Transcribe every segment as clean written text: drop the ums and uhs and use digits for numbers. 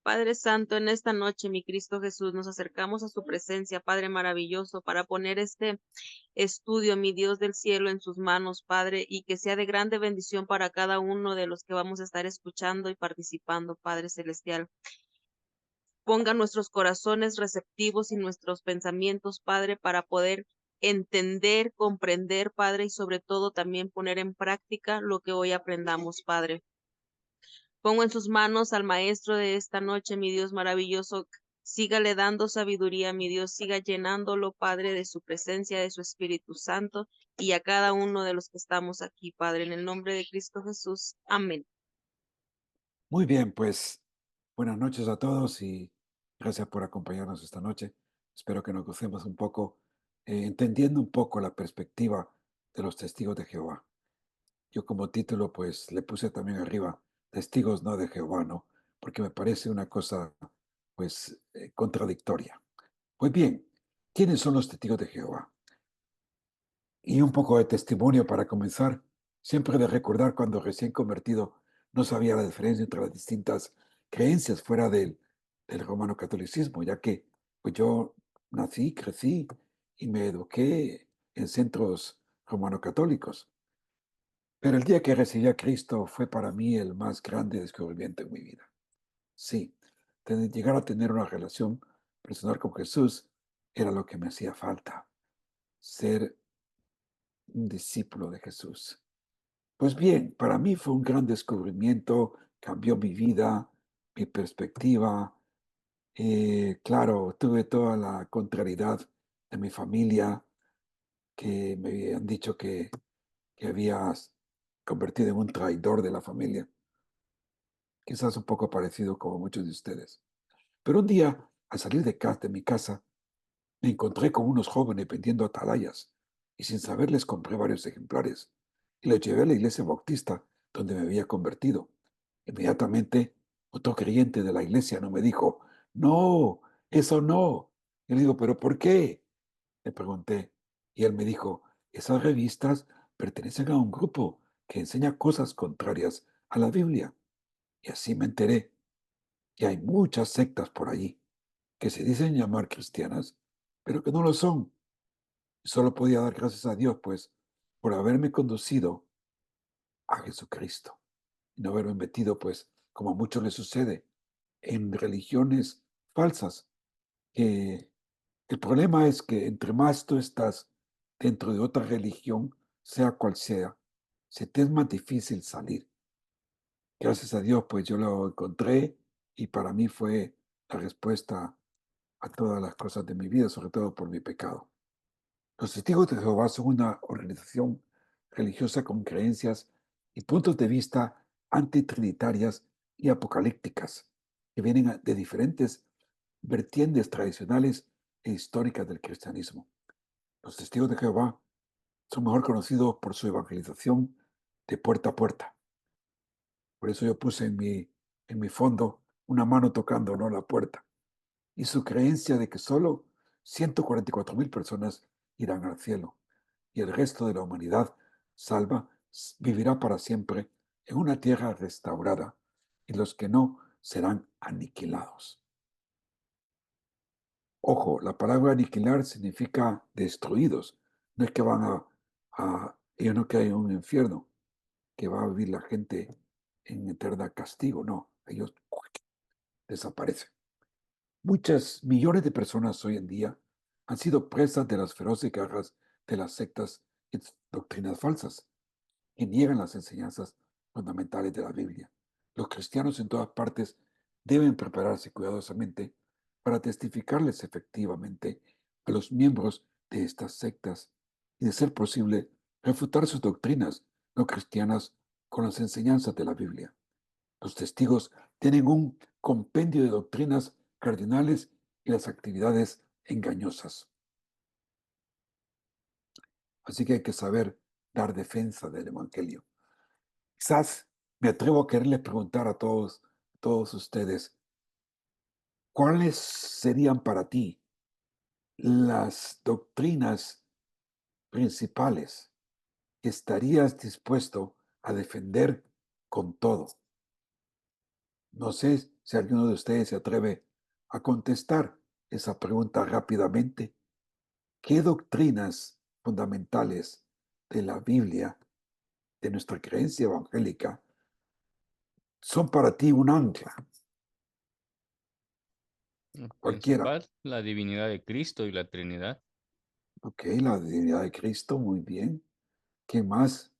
Padre Santo, en esta noche, mi Cristo Jesús, nos acercamos a su presencia, Padre maravilloso, para poner este estudio, mi Dios del cielo, en sus manos, Padre, y que sea de grande bendición para cada uno de los que vamos a estar escuchando y participando, Padre celestial. Ponga nuestros corazones receptivos y nuestros pensamientos, Padre, para poder entender, comprender, Padre, y sobre todo también poner en práctica lo que hoy aprendamos, Padre. Pongo en sus manos al maestro de esta noche, mi Dios maravilloso. Sígale dando sabiduría, mi Dios, siga llenándolo, Padre, de su presencia, de su Espíritu Santo, y a cada uno de los que estamos aquí, Padre, en el nombre de Cristo Jesús. Amén. Muy bien, pues buenas noches a todos y gracias por acompañarnos esta noche. Espero que nos gocemos un poco, entendiendo un poco la perspectiva de los testigos de Jehová. Yo como título pues le puse también arriba, testigos no de Jehová, ¿no? Porque me parece una cosa pues contradictoria. Pues bien, ¿quiénes son los testigos de Jehová? Y un poco de testimonio para comenzar. Siempre he de recordar cuando recién convertido no sabía la diferencia entre las distintas creencias fuera del romano catolicismo, ya que pues yo nací, crecí y me eduqué en centros romano-católicos. Pero el día que recibí a Cristo fue para mí el más grande descubrimiento en mi vida. Sí, llegar a tener una relación personal con Jesús era lo que me hacía falta, ser un discípulo de Jesús. Pues bien, para mí fue un gran descubrimiento, cambió mi vida, mi perspectiva. Claro, tuve toda la contrariedad de mi familia que me habían dicho que habías convertido en un traidor de la familia, quizás un poco parecido como muchos de ustedes. Pero un día, al salir de mi casa, me encontré con unos jóvenes vendiendo atalayas y sin saber les compré varios ejemplares y los llevé a la iglesia bautista donde me había convertido. Inmediatamente, otro creyente de la iglesia no me dijo, no, eso no. Y le digo, ¿pero por qué? Le pregunté. Y él me dijo, esas revistas pertenecen a un grupo que enseña cosas contrarias a la Biblia. Y así me enteré. Y hay muchas sectas por allí que se dicen llamar cristianas, pero que no lo son. Solo podía dar gracias a Dios, pues, por haberme conducido a Jesucristo y no haberme metido, pues, como a muchos les sucede, en religiones falsas, que el problema es que entre más tú estás dentro de otra religión, sea cual sea, se te es más difícil salir. Gracias a Dios, pues yo lo encontré y para mí fue la respuesta a todas las cosas de mi vida, sobre todo por mi pecado. Los Testigos de Jehová son una organización religiosa con creencias y puntos de vista antitrinitarias y apocalípticas, que vienen de diferentes vertientes tradicionales e históricas del cristianismo. Los Testigos de Jehová son mejor conocidos por su evangelización de puerta a puerta. Por eso yo puse en mi fondo una mano tocando, no la puerta. Y su creencia de que solo 144,000 personas irán al cielo y el resto de la humanidad salva vivirá para siempre en una tierra restaurada y los que no serán aniquilados. Ojo, la palabra aniquilar significa destruidos. No es que ellos no que hay un infierno, que va a vivir la gente en eterna castigo, no, ellos desaparecen. Muchas millones de personas hoy en día han sido presas de las feroces garras de las sectas y doctrinas falsas que niegan las enseñanzas fundamentales de la Biblia. Los cristianos en todas partes deben prepararse cuidadosamente para testificarles efectivamente a los miembros de estas sectas y, de ser posible, refutar sus doctrinas no cristianas con las enseñanzas de la Biblia. Los testigos tienen un compendio de doctrinas cardinales y las actividades engañosas. Así que hay que saber dar defensa del Evangelio. Quizás me atrevo a quererles preguntar a todos ustedes, ¿cuáles serían para ti las doctrinas principales que estarías dispuesto a defender con todo? No sé si alguno de ustedes se atreve a contestar esa pregunta rápidamente. ¿Qué doctrinas fundamentales de la Biblia, de nuestra creencia evangélica, son para ti un ancla? Lo Cualquiera. principal, la divinidad de Cristo y la Trinidad. Ok, la divinidad de Cristo, muy bien. ¿Qué más?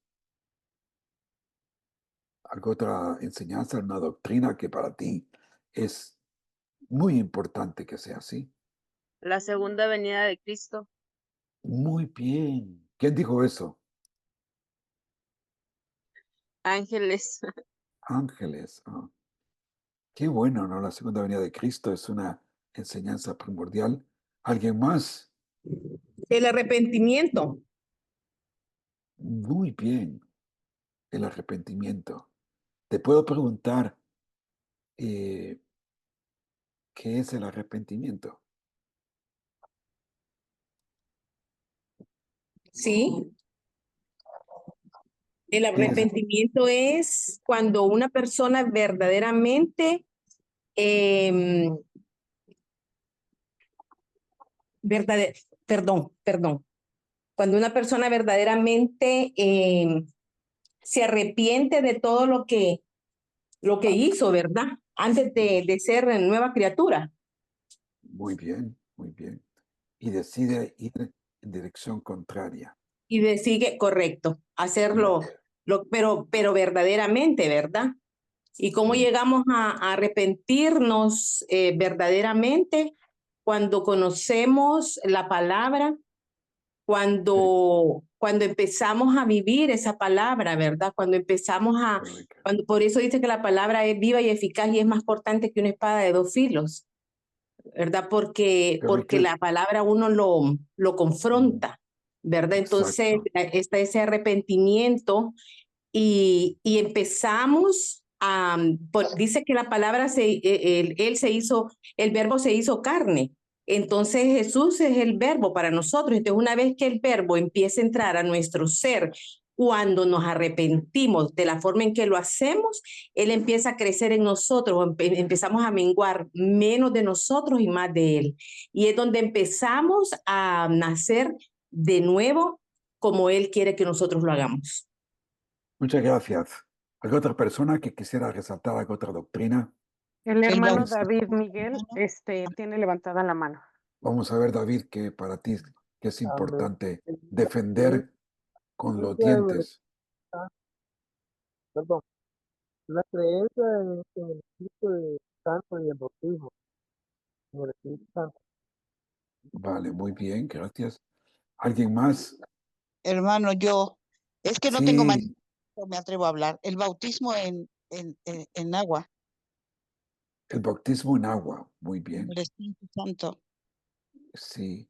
¿Alguna otra enseñanza, una doctrina que para ti es muy importante que sea así? La segunda venida de Cristo. Muy bien. ¿Quién dijo eso? Ángeles. Ángeles. Ah, qué bueno, ¿no? La segunda venida de Cristo es una enseñanza primordial. ¿Alguien más? El arrepentimiento. Muy bien. El arrepentimiento. Te puedo preguntar, eh, ¿qué es el arrepentimiento? Sí, el ¿Qué es? arrepentimiento es cuando una persona verdaderamente, em, perdón, cuando una persona verdaderamente se arrepiente de todo lo que hizo, ¿verdad? Antes de ser nueva criatura. Muy bien, muy bien. Y decide ir en dirección contraria. Y sigue correcto, hacerlo, pero verdaderamente, ¿verdad? ¿Y cómo Muy llegamos a arrepentirnos verdaderamente? Cuando conocemos la palabra, bien. cuando empezamos a vivir esa palabra, ¿verdad? Cuando empezamos Correcto. por eso dice que la palabra es viva y eficaz y es más cortante que una espada de dos filos, ¿verdad? Porque Correcto. la palabra uno lo confronta, ¿verdad? Entonces Exacto. está ese arrepentimiento y empezamos dice que la palabra, él se hizo, el verbo se hizo carne. Entonces Jesús es el verbo para nosotros. Entonces una vez que el verbo empieza a entrar a nuestro ser, cuando nos arrepentimos de la forma en que lo hacemos, Él empieza a crecer en nosotros, empezamos a menguar menos de nosotros y más de Él. Y es donde empezamos a nacer de nuevo como Él quiere que nosotros lo hagamos. Muchas gracias. ¿Alguna otra persona que quisiera resaltar alguna otra doctrina? El hermano Vamos, David Miguel, tiene levantada la mano. vamos a ver, David, que para ti que es Amén. importante La creencia, defender con los dientes. perdón, la creencia en el Espíritu Santo y el bautismo en el Espíritu Santo. Vale, muy bien, gracias. ¿Alguien más? Hermano, es que no tengo Sí, manera, no me atrevo a hablar. El bautismo en agua, el bautismo en agua. Muy en bien. el Espíritu Santo. Sí,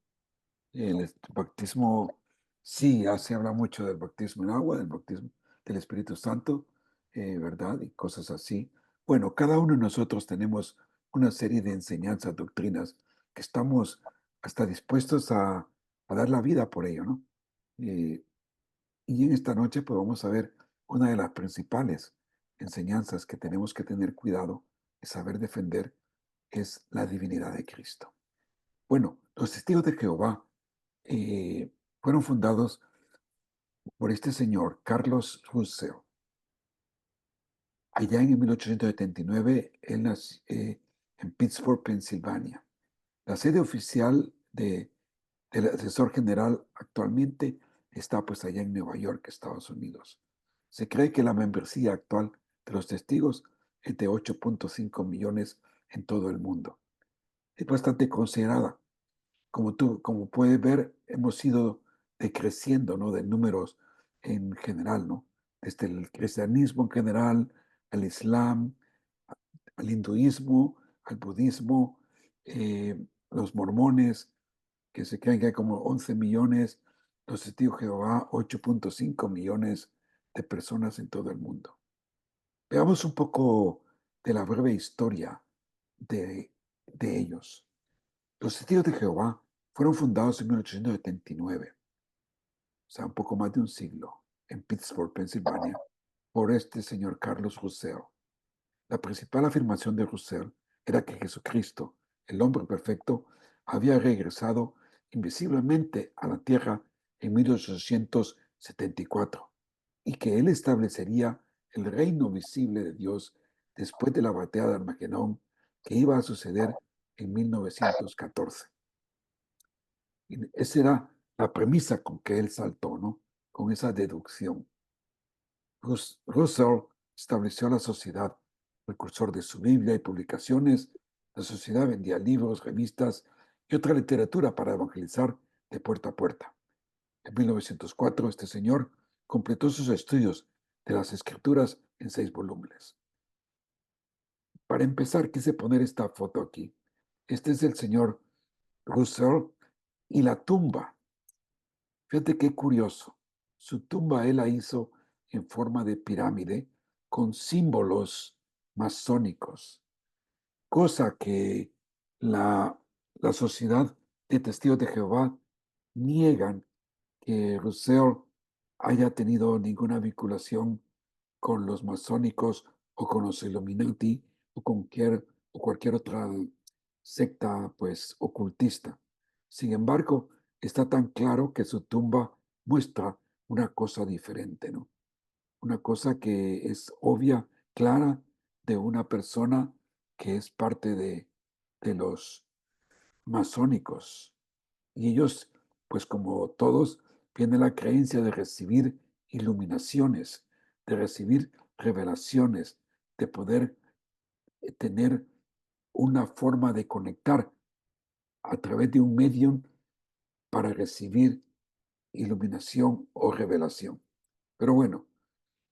el bautismo, sí, ya se habla mucho del bautismo en agua, del bautismo del Espíritu Santo, ¿verdad? Y cosas así. Bueno, cada uno de nosotros tenemos una serie de enseñanzas, doctrinas, que estamos hasta dispuestos a dar la vida por ello, ¿no? Eh, y en esta noche, pues vamos a ver una de las principales enseñanzas que tenemos que tener cuidado y saber defender, es la divinidad de Cristo. Bueno, los testigos de Jehová eh, fueron fundados por este señor, Carlos Russell. Allá en 1879, él nació en Pittsburgh, Pensilvania. La sede oficial del asesor general actualmente está pues allá en Nueva York, Estados Unidos. Se cree que la membresía actual de los testigos es de 8.5 millones en todo el mundo. Es bastante considerada. Como puedes ver, hemos ido decreciendo, ¿no? De números en general, ¿no? Desde el cristianismo en general, al islam, al hinduismo, al budismo, los mormones, que se creen que hay como 11 millones, los testigos de Jehová, 8.5 millones de personas en todo el mundo. Veamos un poco de la breve historia de ellos. Los testigos de Jehová fueron fundados en 1879, o sea, un poco más de un siglo, en Pittsburgh, Pensilvania, por este señor Carlos Russell. La principal afirmación de Russell era que Jesucristo, el hombre perfecto, había regresado invisiblemente a la tierra en 1874 y que él establecería el reino visible de Dios después de la batalla de Armagedón que iba a suceder en 1914. Y esa era la premisa con que él saltó, ¿no? Con esa deducción. Russell estableció la sociedad, precursor de su Biblia y publicaciones. La sociedad vendía libros, revistas y otra literatura para evangelizar de puerta a puerta. En 1904, este señor completó sus estudios de las Escrituras en 6 volúmenes. Para empezar, quise poner esta foto aquí. Este es el señor Russell y la tumba. Fíjate qué curioso. Su tumba él la hizo en forma de pirámide con símbolos masónicos, cosa que la sociedad de testigos de Jehová niegan que Russell haya tenido ninguna vinculación con los masónicos o con los Illuminati o con cualquier otra secta pues ocultista. Sin embargo, está tan claro que su tumba muestra una cosa diferente, ¿no? Una cosa que es obvia, clara, de una persona que es parte de los masónicos. Y ellos, pues como todos, tienen la creencia de recibir iluminaciones, de recibir revelaciones, de poder tener una forma de conectar a través de un medium para recibir iluminación o revelación. Pero bueno,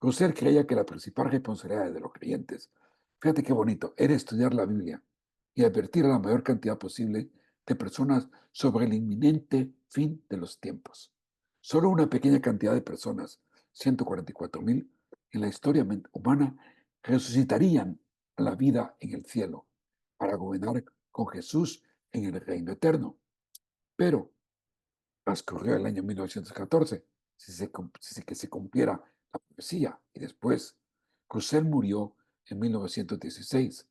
Russell creía que la principal responsabilidad de los creyentes, fíjate qué bonito, era estudiar la Biblia y advertir a la mayor cantidad posible de personas sobre el inminente fin de los tiempos. Solo una pequeña cantidad de personas, 144,000, en la historia humana, resucitarían a la vida en el cielo para gobernar con Jesús en el reino eterno. Pero transcurrió el año 1914, que se cumpliera la profecía, y después Russell murió en 1916.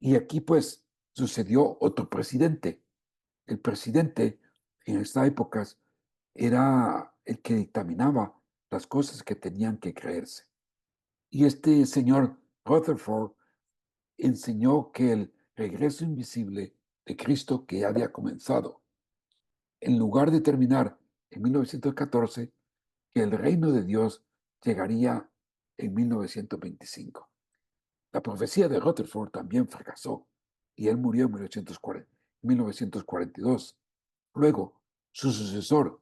Y aquí pues sucedió otro presidente. El presidente en estas épocas era el que dictaminaba las cosas que tenían que creerse. Y este señor Rutherford enseñó que el regreso invisible de Cristo que ya había comenzado, en lugar de terminar en 1914, que el reino de Dios llegaría en 1925. La profecía de Rutherford también fracasó y él murió en 1942. Luego, su sucesor,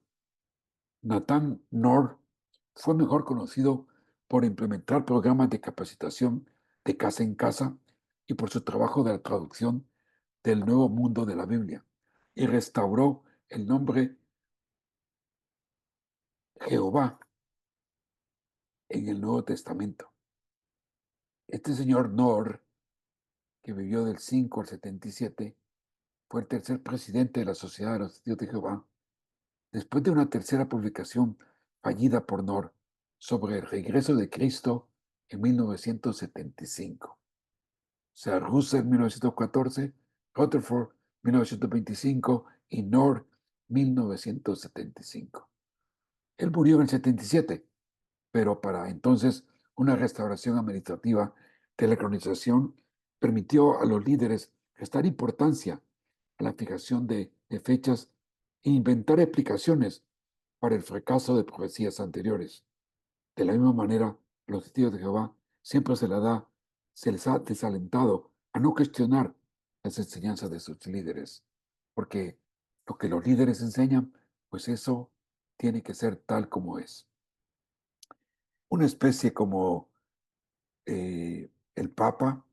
Nathan Knorr, fue mejor conocido por implementar programas de capacitación de casa en casa y por su trabajo de la traducción del Nuevo Mundo de la Biblia, y restauró el nombre Jehová en el Nuevo Testamento. Este señor Knorr, que vivió del 5 al 77, fue el tercer presidente de la Sociedad de los Testigos de Jehová, después de una tercera publicación fallida por Knorr sobre el regreso de Cristo en 1975. O sea, Russell 1914, Rutherford 1925 y Knorr 1975. Él murió en el 77, pero para entonces una restauración administrativa de la organización permitió a los líderes restar importancia a la fijación de fechas e inventar explicaciones para el fracaso de profecías anteriores. De la misma manera, a los testigos de Jehová siempre se les ha desalentado a no cuestionar las enseñanzas de sus líderes, porque lo que los líderes enseñan, pues eso tiene que ser tal como es. Una especie como el Papa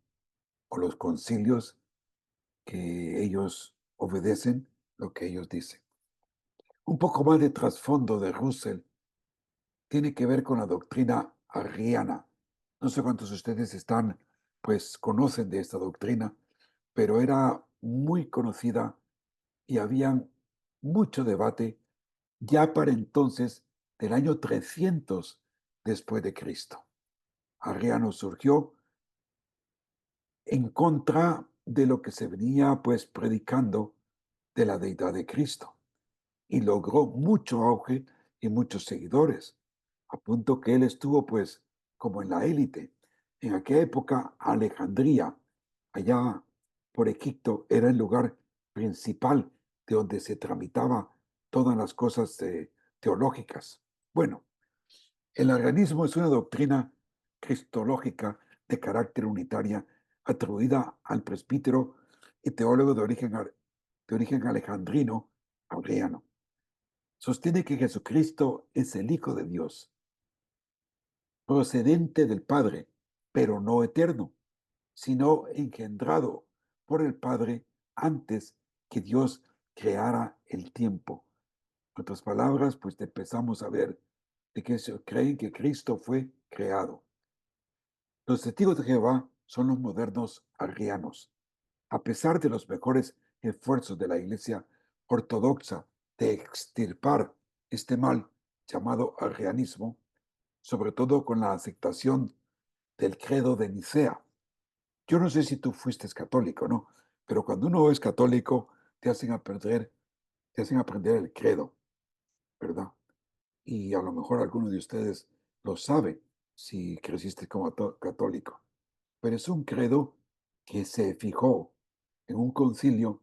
o los concilios, que ellos obedecen lo que ellos dicen. Un poco más de trasfondo de Russell tiene que ver con la doctrina arriana. No sé cuántos de ustedes conocen de esta doctrina, pero era muy conocida y había mucho debate ya para entonces del año 300 después de Cristo. Arriano surgió en contra de lo que se venía pues predicando de la deidad de Cristo, y logró mucho auge y muchos seguidores, a punto que él estuvo pues como en la élite. En aquella época, Alejandría, allá por Egipto, era el lugar principal de donde se tramitaba todas las cosas teológicas. Bueno, el arrianismo es una doctrina cristológica de carácter unitaria atribuida al presbítero y teólogo de origen alejandrino, Arriano. Sostiene que Jesucristo es el Hijo de Dios, procedente del Padre, pero no eterno, sino engendrado por el Padre antes que Dios creara el tiempo. En otras palabras, pues empezamos a ver de que creen que Cristo fue creado. Los testigos de Jehová son los modernos arrianos. A pesar de los mejores esfuerzos de la Iglesia ortodoxa de extirpar este mal llamado arrianismo, sobre todo con la aceptación del credo de Nicea. Yo no sé si tú fuiste católico, ¿no? Pero cuando uno es católico, te hacen aprender el credo, ¿verdad? Y a lo mejor alguno de ustedes lo sabe si creciste como católico. Pero es un credo que se fijó en un concilio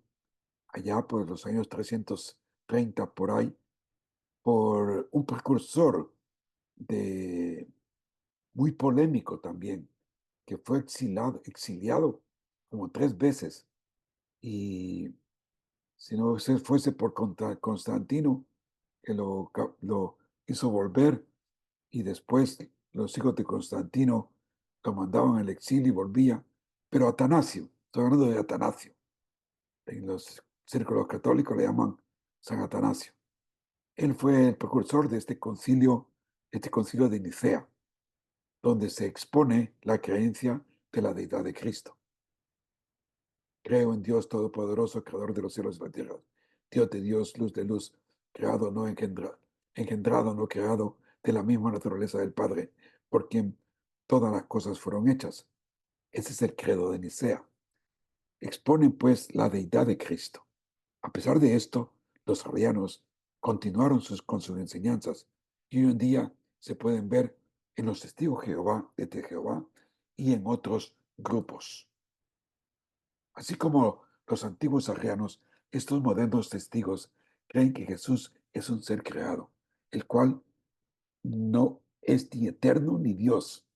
allá por los años 330 por ahí, por un precursor de muy polémico también, que fue exiliado como 3 veces. Y si no fuese por Constantino, que lo hizo volver, y después los hijos de Constantino lo mandaban al exilio y volvía. Pero Atanasio, estoy hablando de Atanasio, en los círculos católicos le llaman San Atanasio. Él fue el precursor de este concilio de Nicea, donde se expone la creencia de la deidad de Cristo. Creo en Dios Todopoderoso, Creador de los cielos y la tierra, Dios de Dios, luz de luz, creado, no engendrado, no creado, de la misma naturaleza del Padre, por quien todas las cosas fueron hechas. Ese es el credo de Nicea. Exponen pues la deidad de Cristo. A pesar de esto, los arrianos continuaron con sus enseñanzas y hoy en día se pueden ver en los testigos de Jehová y en otros grupos. Así como los antiguos arrianos, estos modernos testigos creen que Jesús es un ser creado, el cual no es ni eterno ni Dios.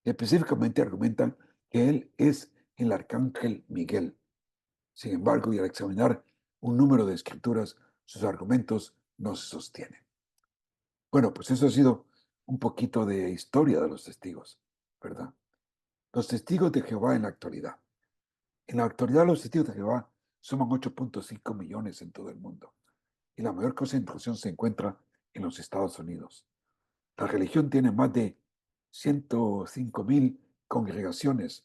Específicamente argumentan que Él es el arcángel Miguel. Sin embargo, y al examinar un número de escrituras, sus argumentos no se sostienen. Bueno, pues eso ha sido un poquito de historia de los testigos, ¿verdad? Los testigos de Jehová en la actualidad. En la actualidad, los testigos de Jehová suman 8.5 millones en todo el mundo, y la mayor concentración se encuentra en los Estados Unidos. La religión tiene más de 105,000 congregaciones,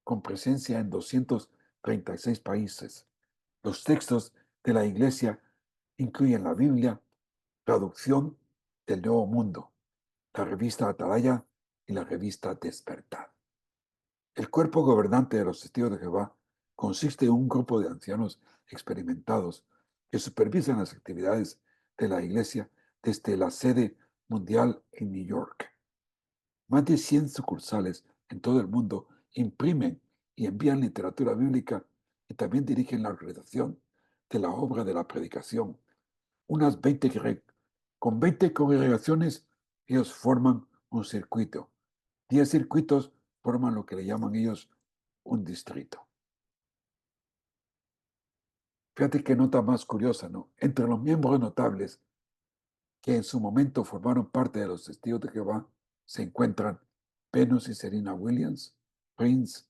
con presencia en 236 países. Los textos de la Iglesia incluyen la Biblia, traducción del Nuevo Mundo, la revista Atalaya y la revista Despertar. El cuerpo gobernante de los testigos de Jehová consiste en un grupo de ancianos experimentados que supervisan las actividades de la Iglesia desde la sede mundial en New York. Más de 100 sucursales en todo el mundo imprimen y envían literatura bíblica y también dirigen la organización de la obra de la predicación. Con 20 congregaciones, ellos forman un circuito. 10 circuitos forman lo que le llaman ellos un distrito. Fíjate qué nota más curiosa, ¿no? Entre los miembros notables que en su momento formaron parte de los testigos de Jehová se encuentran Venus y Serena Williams, Prince,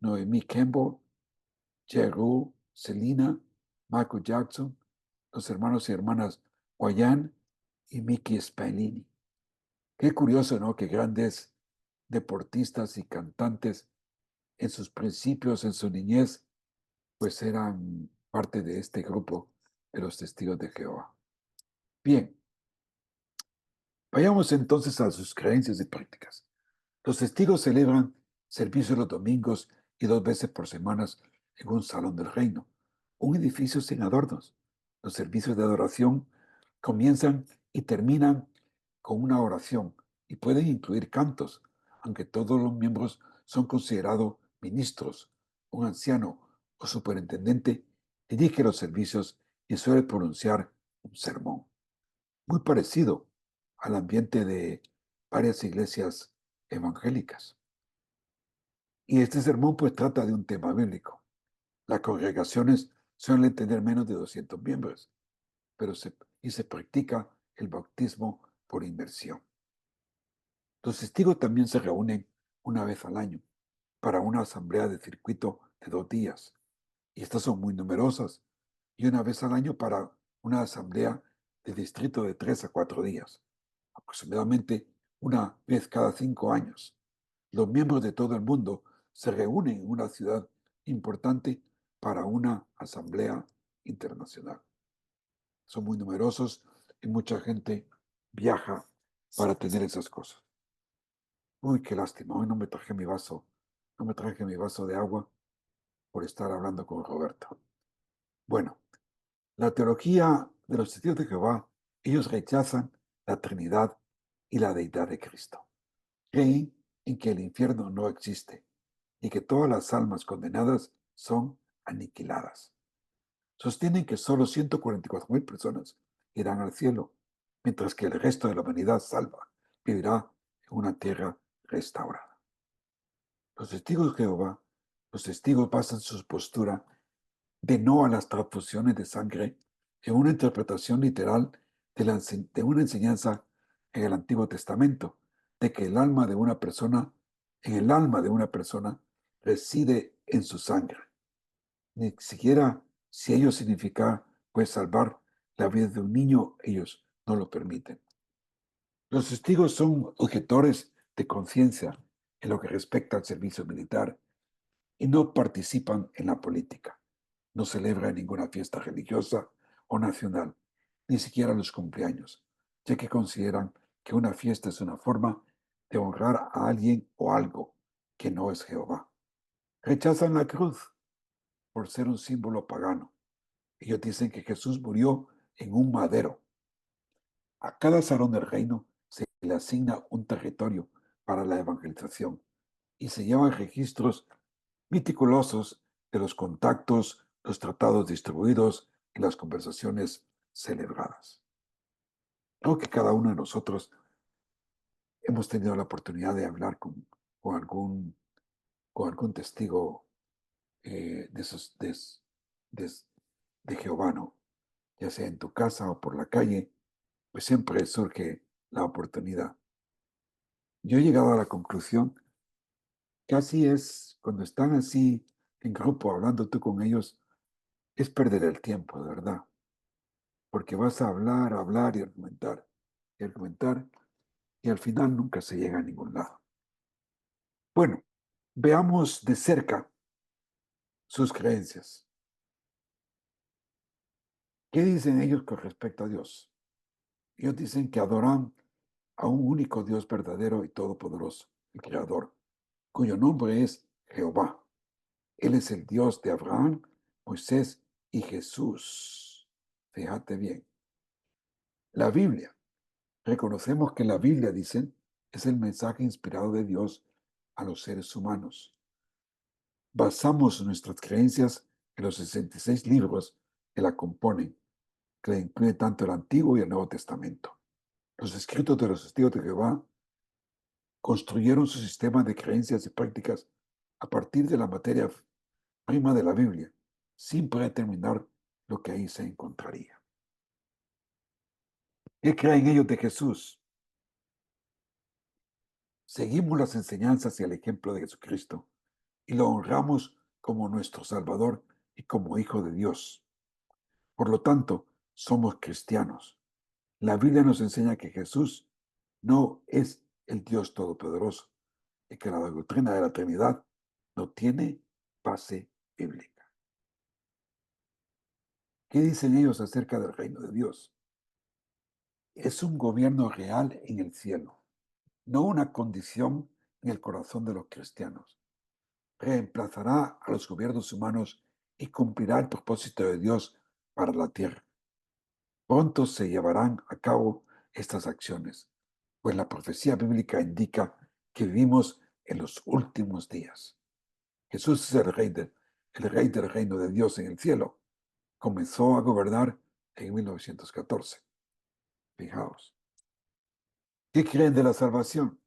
Noemi Campbell, Jeru, Selena, Michael Jackson, los hermanos y hermanas Guayan y Mickey Spallini. Qué curioso, ¿no? Que grandes deportistas y cantantes en sus principios, en su niñez, pues eran parte de este grupo de los testigos de Jehová. Bien, vayamos entonces a sus creencias y prácticas. Los testigos celebran servicios los domingos y 2 veces por semana en un salón del reino, un edificio sin adornos. Los servicios de adoración comienzan y terminan con una oración y pueden incluir cantos, aunque todos los miembros son considerados ministros. Un anciano o superintendente dirige los servicios y suele pronunciar un sermón, muy parecido al ambiente de varias iglesias evangélicas. Y este sermón pues trata de un tema bíblico. Las congregaciones suelen tener menos de 200 miembros, pero se practica el bautismo por inmersión. Los testigos también se reúnen una vez al año para una asamblea de circuito de 2 días, y estas son muy numerosas, y una vez al año para una asamblea de distrito de 3 a 4 días, aproximadamente una vez cada 5 años. Los miembros de todo el mundo se reúnen en una ciudad importante para una asamblea internacional. Son muy numerosos y mucha gente viaja para tener esas cosas. Uy, qué lástima, hoy no me traje mi vaso de agua por estar hablando con Roberto. Bueno, la teología de los testigos de Jehová, ellos rechazan la Trinidad y la deidad de Cristo. Creen en que el infierno no existe y que todas las almas condenadas son aniquiladas. Sostienen que solo 144,000 personas irán al cielo, mientras que el resto de la humanidad salva vivirá en una tierra restaurada. Los testigos de Jehová, los testigos basan su postura de no a las transfusiones de sangre en una interpretación literal de una enseñanza en el Antiguo Testamento, de que el alma de una persona reside en su sangre. Ni siquiera si ello significa pues salvar la vida de un niño, ellos no lo permiten. Los testigos son objetores de conciencia en lo que respecta al servicio militar y no participan en la política. No celebran ninguna fiesta religiosa o nacional, ni siquiera los cumpleaños, ya que consideran que una fiesta es una forma de honrar a alguien o algo que no es Jehová. Rechazan la cruz por ser un símbolo pagano. Ellos dicen que Jesús murió en un madero. A cada salón del reino se le asigna un territorio para la evangelización y se llevan registros meticulosos de los contactos, los tratados distribuidos y las conversaciones celebradas. Creo que cada uno de nosotros hemos tenido la oportunidad de hablar con algún testigo de Jehová, ¿no? Ya sea en tu casa o por la calle, pues siempre surge la oportunidad. Yo he llegado a la conclusión que así es, cuando están así en grupo hablando tú con ellos, es perder el tiempo, de verdad, porque vas a hablar y argumentar, y al final nunca se llega a ningún lado. Bueno, veamos de cerca sus creencias. ¿Qué dicen ellos con respecto a Dios? Ellos dicen que adoran a un único Dios verdadero y todopoderoso, el Creador, cuyo nombre es Jehová. Él es el Dios de Abraham, Moisés y Jesús. Fíjate bien. La Biblia. Reconocemos que la Biblia, dicen, es el mensaje inspirado de Dios a los seres humanos. Basamos nuestras creencias en los 66 libros que la componen, que incluye tanto el Antiguo y el Nuevo Testamento. Los escritos de los testigos de Jehová construyeron su sistema de creencias y prácticas a partir de la materia prima de la Biblia, sin predeterminar lo que ahí se encontraría. ¿Qué creen ellos de Jesús? Seguimos las enseñanzas y el ejemplo de Jesucristo y lo honramos como nuestro Salvador y como Hijo de Dios. Por lo tanto, somos cristianos. La Biblia nos enseña que Jesús no es el Dios Todopoderoso y que la doctrina de la Trinidad no tiene base bíblica. ¿Qué dicen ellos acerca del reino de Dios? Es un gobierno real en el cielo, no una condición en el corazón de los cristianos. reemplazará a los gobiernos humanos y cumplirá el propósito de Dios para la tierra. Pronto se llevarán a cabo estas acciones, pues la profecía bíblica indica que vivimos en los últimos días. Jesús es el rey del reino de Dios en el cielo. Comenzó a gobernar en 1914. Fijaos. ¿Qué creen de la salvación?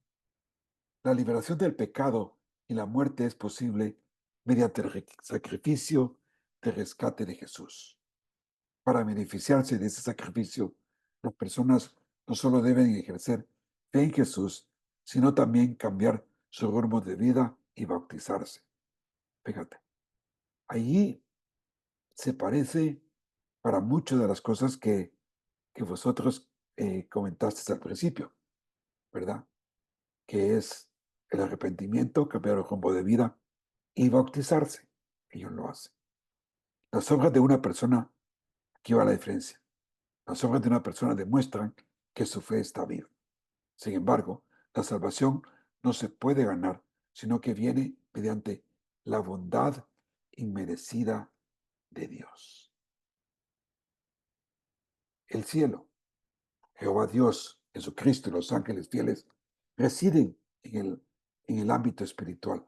La liberación del pecado y la muerte es posible mediante el sacrificio de rescate de Jesús. Para beneficiarse de ese sacrificio, las personas no solo deben ejercer fe en Jesús, sino también cambiar su rumbo de vida y bautizarse. Fíjate, allí se parece para muchas de las cosas que vosotros comentasteis al principio, ¿verdad? Que es el arrepentimiento, cambiar el rumbo de vida y bautizarse. Ellos lo hacen. Las obras de una persona, aquí va la diferencia. Las obras de una persona demuestran que su fe está viva. Sin embargo, la salvación no se puede ganar, sino que viene mediante la bondad inmerecida de Dios. El cielo, Jehová Dios, Jesucristo y los ángeles fieles residen en el ámbito espiritual.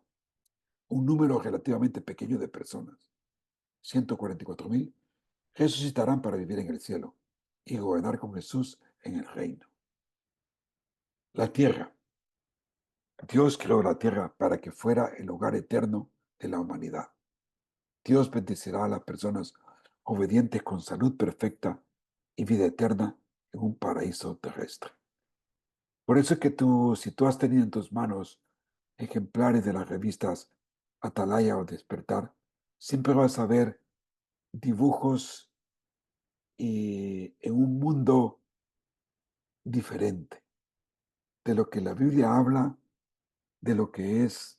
Un número relativamente pequeño de personas, 144,000, resucitarán para vivir en el cielo y gobernar con Jesús en el reino. La tierra. Dios creó la tierra para que fuera el hogar eterno de la humanidad. Dios bendecirá a las personas obedientes con salud perfecta y vida eterna en un paraíso terrestre. Por eso es que si tú has tenido en tus manos ejemplares de las revistas Atalaya o Despertar, siempre vas a ver dibujos y en un mundo diferente de lo que la Biblia habla de lo que es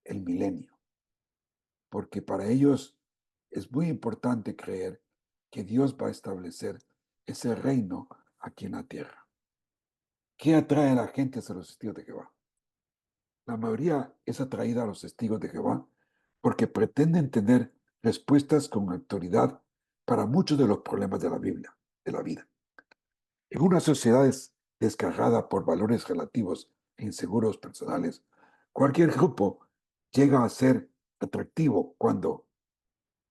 el milenio. Porque para ellos es muy importante creer que Dios va a establecer ese reino aquí en la tierra. ¿Qué atrae a la gente hacia los testigos de Jehová? La mayoría es atraída a los testigos de Jehová porque pretenden tener respuestas con autoridad para muchos de los problemas de la Biblia, de la vida. En una sociedad desgarrada por valores relativos e inseguros personales, cualquier grupo llega a ser atractivo cuando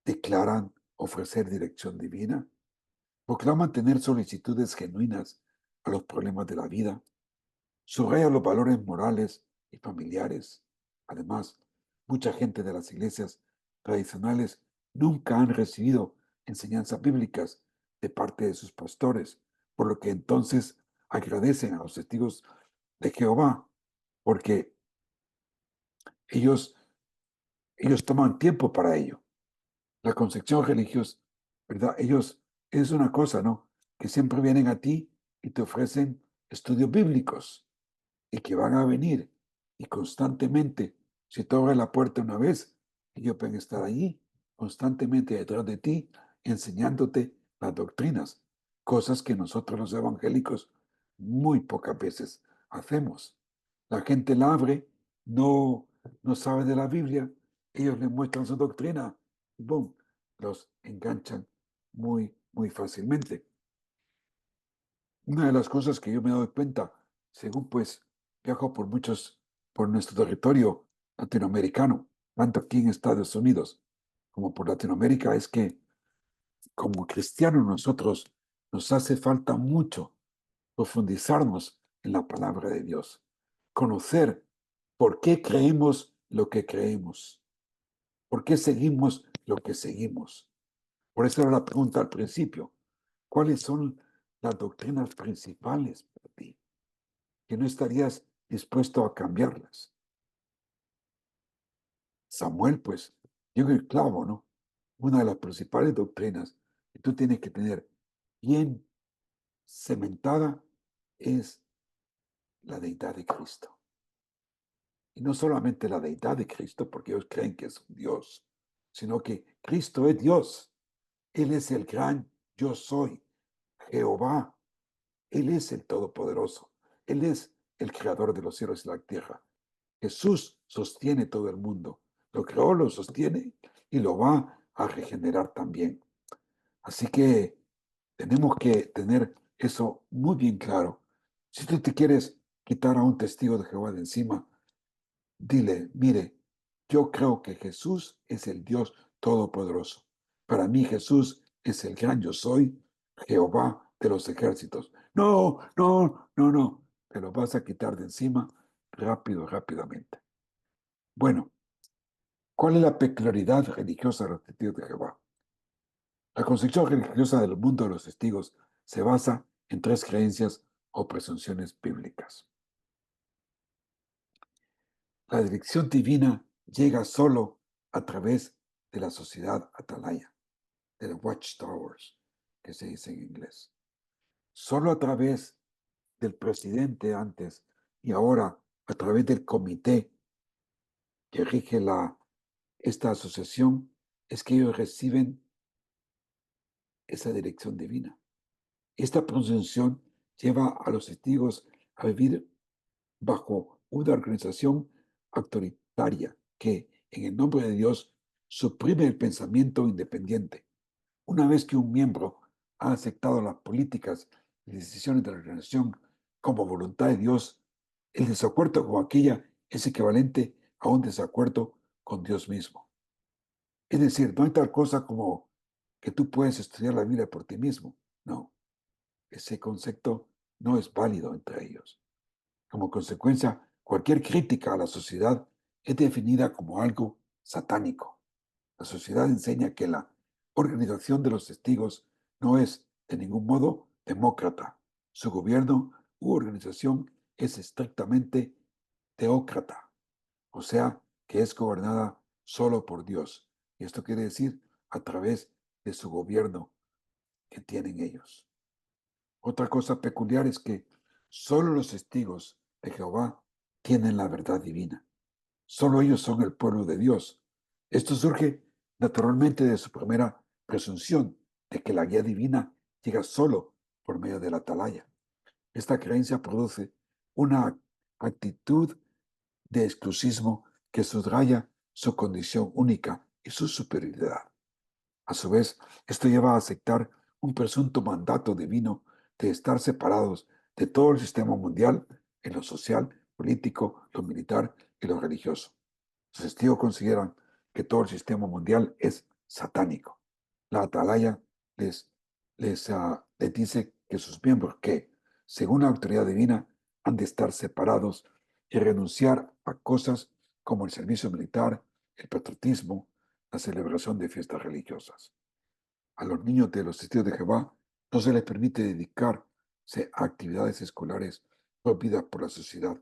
declaran ofrecer dirección divina, proclaman tener solicitudes genuinas a los problemas de la vida, subrayan los valores morales y familiares. Además, mucha gente de las iglesias tradicionales nunca han recibido enseñanzas bíblicas de parte de sus pastores, por lo que entonces agradecen a los testigos de Jehová, porque ellos toman tiempo para ello. La concepción religiosa, ¿verdad? Ellos, es una cosa, ¿no? Que siempre vienen a ti y te ofrecen estudios bíblicos y que van a venir y constantemente, si tú abres la puerta una vez, ellos pueden estar allí constantemente detrás de ti enseñándote las doctrinas, cosas que nosotros los evangélicos muy pocas veces hacemos. La gente la abre, no sabe de la Biblia, ellos le muestran su doctrina y boom, los enganchan muy, muy fácilmente. Una de las cosas que yo me doy cuenta, según pues viajo por nuestro territorio latinoamericano, tanto aquí en Estados Unidos como por Latinoamérica, es que como cristianos nosotros nos hace falta mucho profundizarnos en la palabra de Dios, conocer por qué creemos lo que creemos, por qué seguimos lo que seguimos. Por eso era la pregunta al principio, ¿cuáles son las doctrinas principales para ti? Que no estarías dispuesto a cambiarlas. Samuel, pues, dio el clavo, ¿no? Una de las principales doctrinas que tú tienes que tener bien cementada es la deidad de Cristo. Y no solamente la deidad de Cristo, porque ellos creen que es un Dios, sino que Cristo es Dios. Él es el gran yo soy, Jehová. Él es el Todopoderoso. Él es el creador de los cielos y la tierra. Jesús sostiene todo el mundo. lo creó, lo sostiene y lo va a regenerar también. Así que tenemos que tener eso muy bien claro. Si tú te quieres quitar a un testigo de Jehová de encima, dile, mire, yo creo que Jesús es el Dios Todopoderoso. Para mí Jesús es el gran yo soy, Jehová de los ejércitos. No, no, no, no. Te lo vas a quitar de encima rápidamente. Bueno, ¿cuál es la peculiaridad religiosa de los testigos de Jehová? La concepción religiosa del mundo de los testigos se basa en tres creencias o presunciones bíblicas. La dirección divina llega solo a través de la sociedad atalaya, de the watchtowers, que se dice en inglés. Solo a través del presidente antes y ahora a través del comité que rige esta asociación es que ellos reciben esa dirección divina. Esta presunción lleva a los testigos a vivir bajo una organización autoritaria que, en el nombre de Dios, suprime el pensamiento independiente. Una vez que un miembro ha aceptado las políticas y decisiones de la organización como voluntad de Dios, el desacuerdo con aquella es equivalente a un desacuerdo con Dios mismo. Es decir, no hay tal cosa como que tú puedes estudiar la Biblia por ti mismo. No, ese concepto no es válido entre ellos. Como consecuencia, cualquier crítica a la sociedad es definida como algo satánico. La sociedad enseña que la organización de los testigos no es de ningún modo demócrata. Su gobierno u organización es estrictamente teócrata, o sea, que es gobernada solo por Dios. Y esto quiere decir a través de su gobierno que tienen ellos. Otra cosa peculiar es que solo los testigos de Jehová tienen la verdad divina. Solo ellos son el pueblo de Dios. Esto surge naturalmente de su primera presunción de que la guía divina llega solo por medio de la atalaya. Esta creencia produce una actitud de exclusismo que subraya su condición única y su superioridad. A su vez, esto lleva a aceptar un presunto mandato divino de estar separados de todo el sistema mundial en lo social, político, lo militar y lo religioso. Los testigos consideran que todo el sistema mundial es satánico. La atalaya les dice que sus miembros, que según la autoridad divina, han de estar separados y renunciar a cosas como el servicio militar, el patriotismo, la celebración de fiestas religiosas. A los niños de los testigos de Jehová no se les permite dedicarse a actividades escolares prohibidas por la sociedad,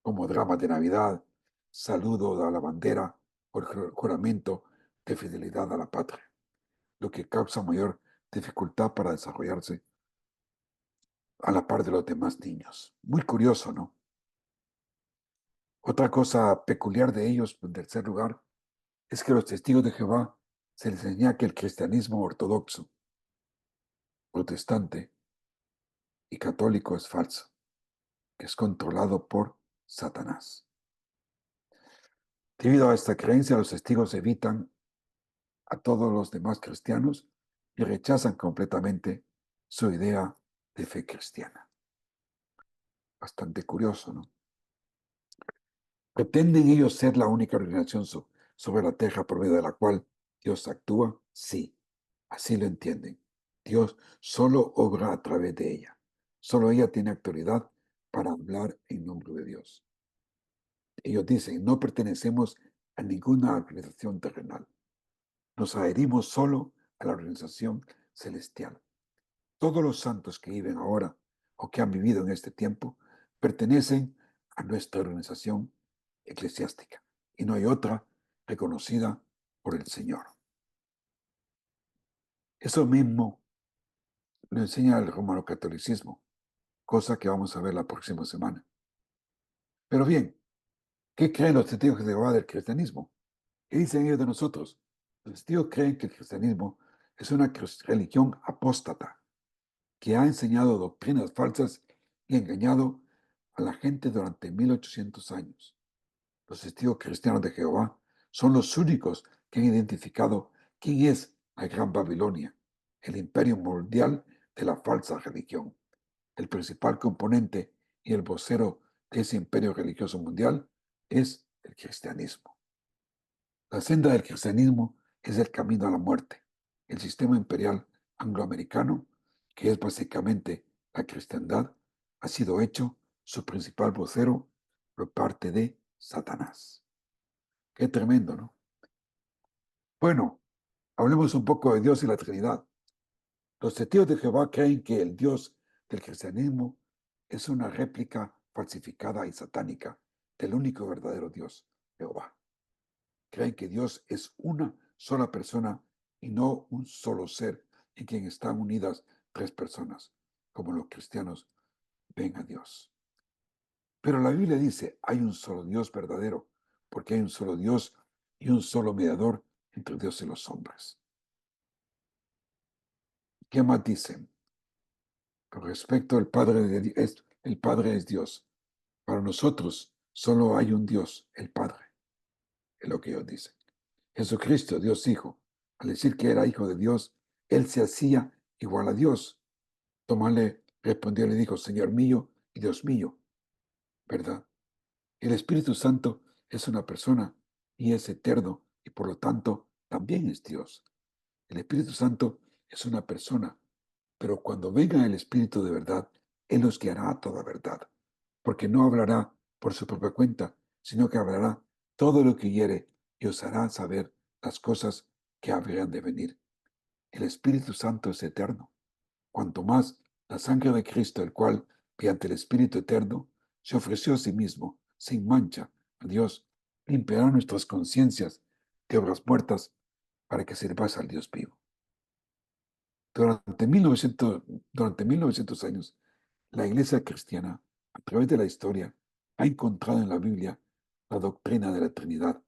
como dramas de Navidad, saludo a la bandera o el juramento de fidelidad a la patria, lo que causa mayor dificultad para desarrollarse a la par de los demás niños. Muy curioso, ¿no? Otra cosa peculiar de ellos, en tercer lugar, es que los testigos de Jehová se les enseña que el cristianismo ortodoxo, protestante y católico es falso, que es controlado por Satanás. Debido a esta creencia, los testigos evitan a todos los demás cristianos y rechazan completamente su idea de fe cristiana. Bastante curioso, ¿no? ¿Pretenden ellos ser la única organización sobre la tierra por medio de la cual Dios actúa? Sí, así lo entienden. Dios solo obra a través de ella. Solo ella tiene autoridad para hablar en nombre de Dios. Ellos dicen, no pertenecemos a ninguna organización terrenal. Nos adherimos solo a la organización celestial. Todos los santos que viven ahora o que han vivido en este tiempo pertenecen a nuestra organización eclesiástica y no hay otra reconocida por el Señor. Eso mismo lo enseña el romano-catolicismo, cosa que vamos a ver la próxima semana. Pero bien, ¿qué creen los testigos de Jehová del cristianismo? ¿Qué dicen ellos de nosotros? Los testigos creen que el cristianismo es una religión apóstata que ha enseñado doctrinas falsas y engañado a la gente durante 1800 años. Los testigos cristianos de Jehová son los únicos que han identificado quién es la Gran Babilonia, el imperio mundial de la falsa religión. El principal componente y el vocero de ese imperio religioso mundial es el cristianismo. La senda del cristianismo es el camino a la muerte. El sistema imperial angloamericano, que es básicamente la cristiandad, ha sido hecho su principal vocero por parte de Satanás. Qué tremendo, ¿no? Bueno, hablemos un poco de Dios y la Trinidad. Los testigos de Jehová creen que el Dios del cristianismo es una réplica falsificada y satánica del único verdadero Dios, Jehová. Creen que Dios es una sola persona y no un solo ser en quien están unidas tres personas, como los cristianos ven a Dios. Pero la Biblia dice, hay un solo Dios verdadero, porque hay un solo Dios y un solo mediador entre Dios y los hombres. ¿Qué más dicen? Con respecto al Padre, el Padre es Dios. Para nosotros solo hay un Dios, el Padre, es lo que ellos dicen. Jesucristo, Dios Hijo, al decir que era hijo de Dios, él se hacía igual a Dios. Tomás le respondió y le dijo, Señor mío y Dios mío, ¿verdad? El Espíritu Santo es una persona y es eterno y por lo tanto también es Dios. El Espíritu Santo es una persona, pero cuando venga el Espíritu de verdad, Él os guiará a toda verdad, porque no hablará por su propia cuenta, sino que hablará todo lo que hiere y os hará saber las cosas que habrían de venir. El Espíritu Santo es eterno. Cuanto más la sangre de Cristo, el cual, mediante el Espíritu eterno, se ofreció a sí mismo, sin mancha, a Dios, limpiará nuestras conciencias de obras muertas para que sirvas al Dios vivo. Durante 1900 años, la Iglesia cristiana, a través de la historia, ha encontrado en la Biblia la doctrina de la Trinidad,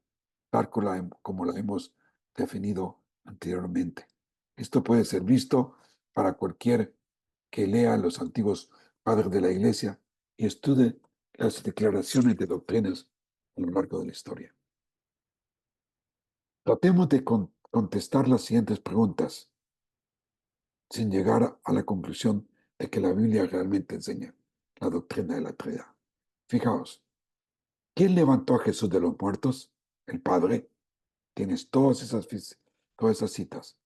tal como la hemos definido anteriormente. Esto puede ser visto para cualquier que lea los antiguos padres de la Iglesia y estudie las declaraciones de doctrinas a lo largo de la historia. Tratemos de contestar las siguientes preguntas sin llegar a la conclusión de que la Biblia realmente enseña la doctrina de la Trinidad. Fijaos, ¿quién levantó a Jesús de los muertos? El Padre. Tienes todas esas citas.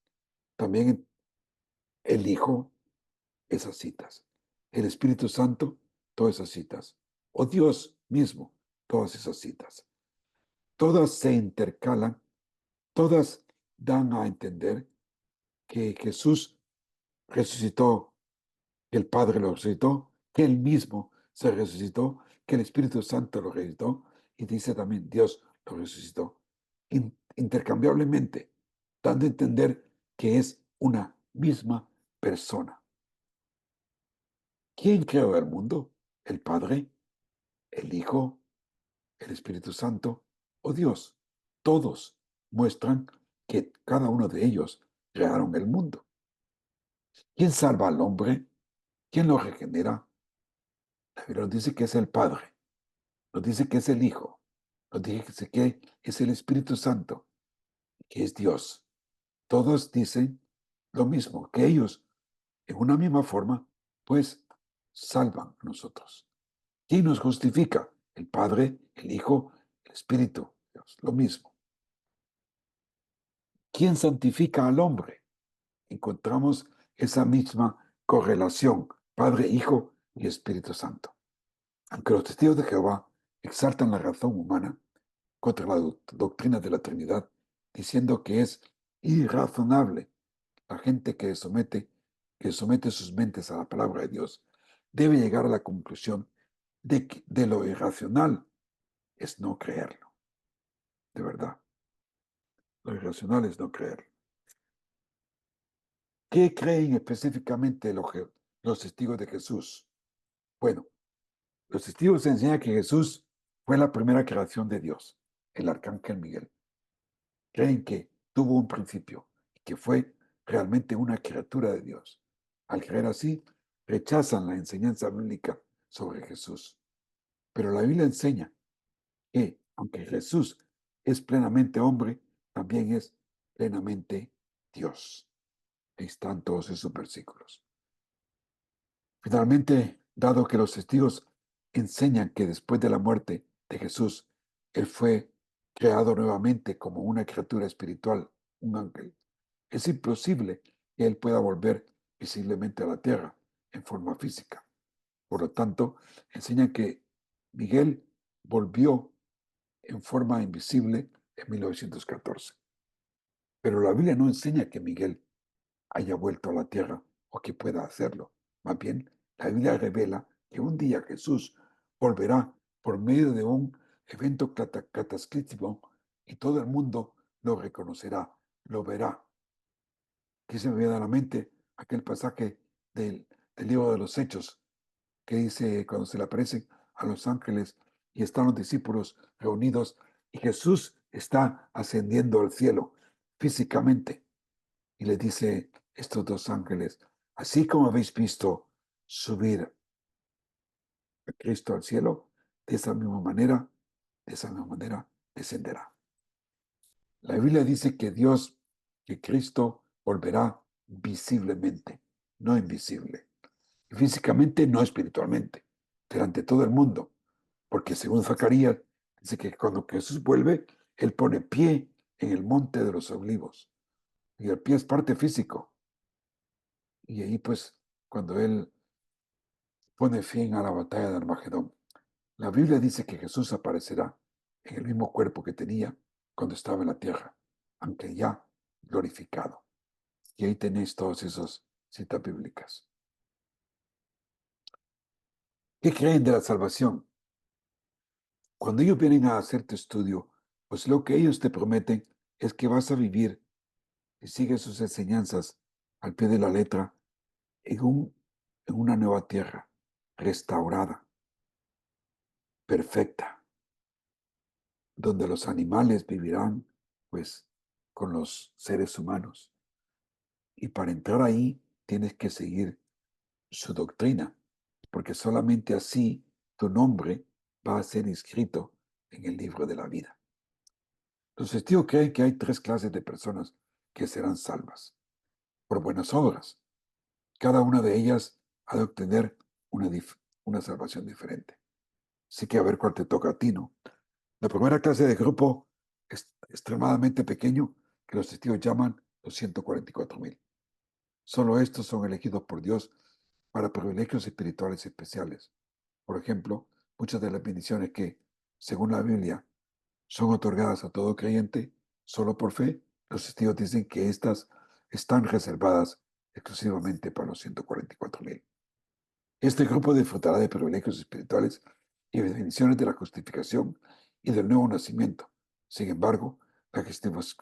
También el Hijo, esas citas. El Espíritu Santo, todas esas citas. O Dios mismo, todas esas citas. Todas se intercalan, todas dan a entender que Jesús resucitó, que el Padre lo resucitó, que Él mismo se resucitó, que el Espíritu Santo lo resucitó, y dice también Dios lo resucitó. Intercambiablemente, dando a entender que es una misma persona. ¿Quién creó el mundo? ¿El Padre? ¿El Hijo? ¿El Espíritu Santo? ¿O Dios? Todos muestran que cada uno de ellos crearon el mundo. ¿Quién salva al hombre? ¿Quién lo regenera? La Biblia nos dice que es el Padre, nos dice que es el Hijo, nos dice que es el Espíritu Santo, que es Dios. Todos dicen lo mismo, que ellos, en una misma forma, pues salvan a nosotros. ¿Quién nos justifica? El Padre, el Hijo, el Espíritu, Dios, lo mismo. ¿Quién santifica al hombre? Encontramos esa misma correlación, Padre, Hijo y Espíritu Santo. Aunque los testigos de Jehová exaltan la razón humana contra la doctrina de la Trinidad, diciendo que es irrazonable, la gente que somete sus mentes a la palabra de Dios debe llegar a la conclusión de que de lo irracional es no creerlo. De verdad. Lo irracional es no creerlo. ¿Qué creen específicamente los testigos de Jesús? Bueno, los testigos enseñan que Jesús fue la primera creación de Dios, el arcángel Miguel. Creen que tuvo un principio y que fue realmente una criatura de Dios. Al creer así, rechazan la enseñanza bíblica sobre Jesús. Pero la Biblia enseña que, aunque Jesús es plenamente hombre, también es plenamente Dios. Ahí están todos esos versículos. Finalmente, dado que los testigos enseñan que después de la muerte de Jesús, Él fue creado nuevamente como una criatura espiritual, un ángel, es imposible que Él pueda volver visiblemente a la tierra en forma física. Por lo tanto, enseñan que Miguel volvió en forma invisible en 1914. Pero la Biblia no enseña que Miguel haya vuelto a la tierra o que pueda hacerlo. Más bien, la Biblia revela que un día Jesús volverá por medio de un evento cataclísmico y todo el mundo lo reconocerá, lo verá. Aquí se me viene a la mente aquel pasaje del libro de los Hechos que dice cuando se le aparecen a los ángeles y están los discípulos reunidos y Jesús está ascendiendo al cielo físicamente y le dice estos dos ángeles, así como habéis visto subir a Cristo al cielo, de esa misma manera descenderá. La Biblia dice que Cristo volverá visiblemente, no invisible. Físicamente, no espiritualmente, delante de todo el mundo. Porque según Zacarías, dice que cuando Jesús vuelve, Él pone pie en el monte de los olivos. Y el pie es parte físico. Y ahí pues, cuando Él pone fin a la batalla de Armagedón, la Biblia dice que Jesús aparecerá en el mismo cuerpo que tenía cuando estaba en la tierra, aunque ya glorificado. Y ahí tenéis todas esas citas bíblicas. ¿Qué creen de la salvación? Cuando ellos vienen a hacerte estudio, pues lo que ellos te prometen es que vas a vivir y sigues sus enseñanzas al pie de la letra en una nueva tierra, restaurada, perfecta, donde los animales vivirán pues con los seres humanos. Y para entrar ahí tienes que seguir su doctrina, porque solamente así tu nombre va a ser inscrito en el libro de la vida. Los testigos creen que hay tres clases de personas que serán salvas por buenas obras. Cada una de ellas ha de obtener una salvación diferente. Así que a ver cuál te toca a ti, ¿no? La primera clase de grupo es extremadamente pequeño, que los testigos llaman los 144,000. Solo estos son elegidos por Dios para privilegios espirituales especiales. Por ejemplo, muchas de las bendiciones que, según la Biblia, son otorgadas a todo creyente solo por fe, los testigos dicen que estas están reservadas exclusivamente para los 144,000. Este grupo disfrutará de privilegios espirituales y de bendiciones de la justificación y del nuevo nacimiento. Sin embargo, la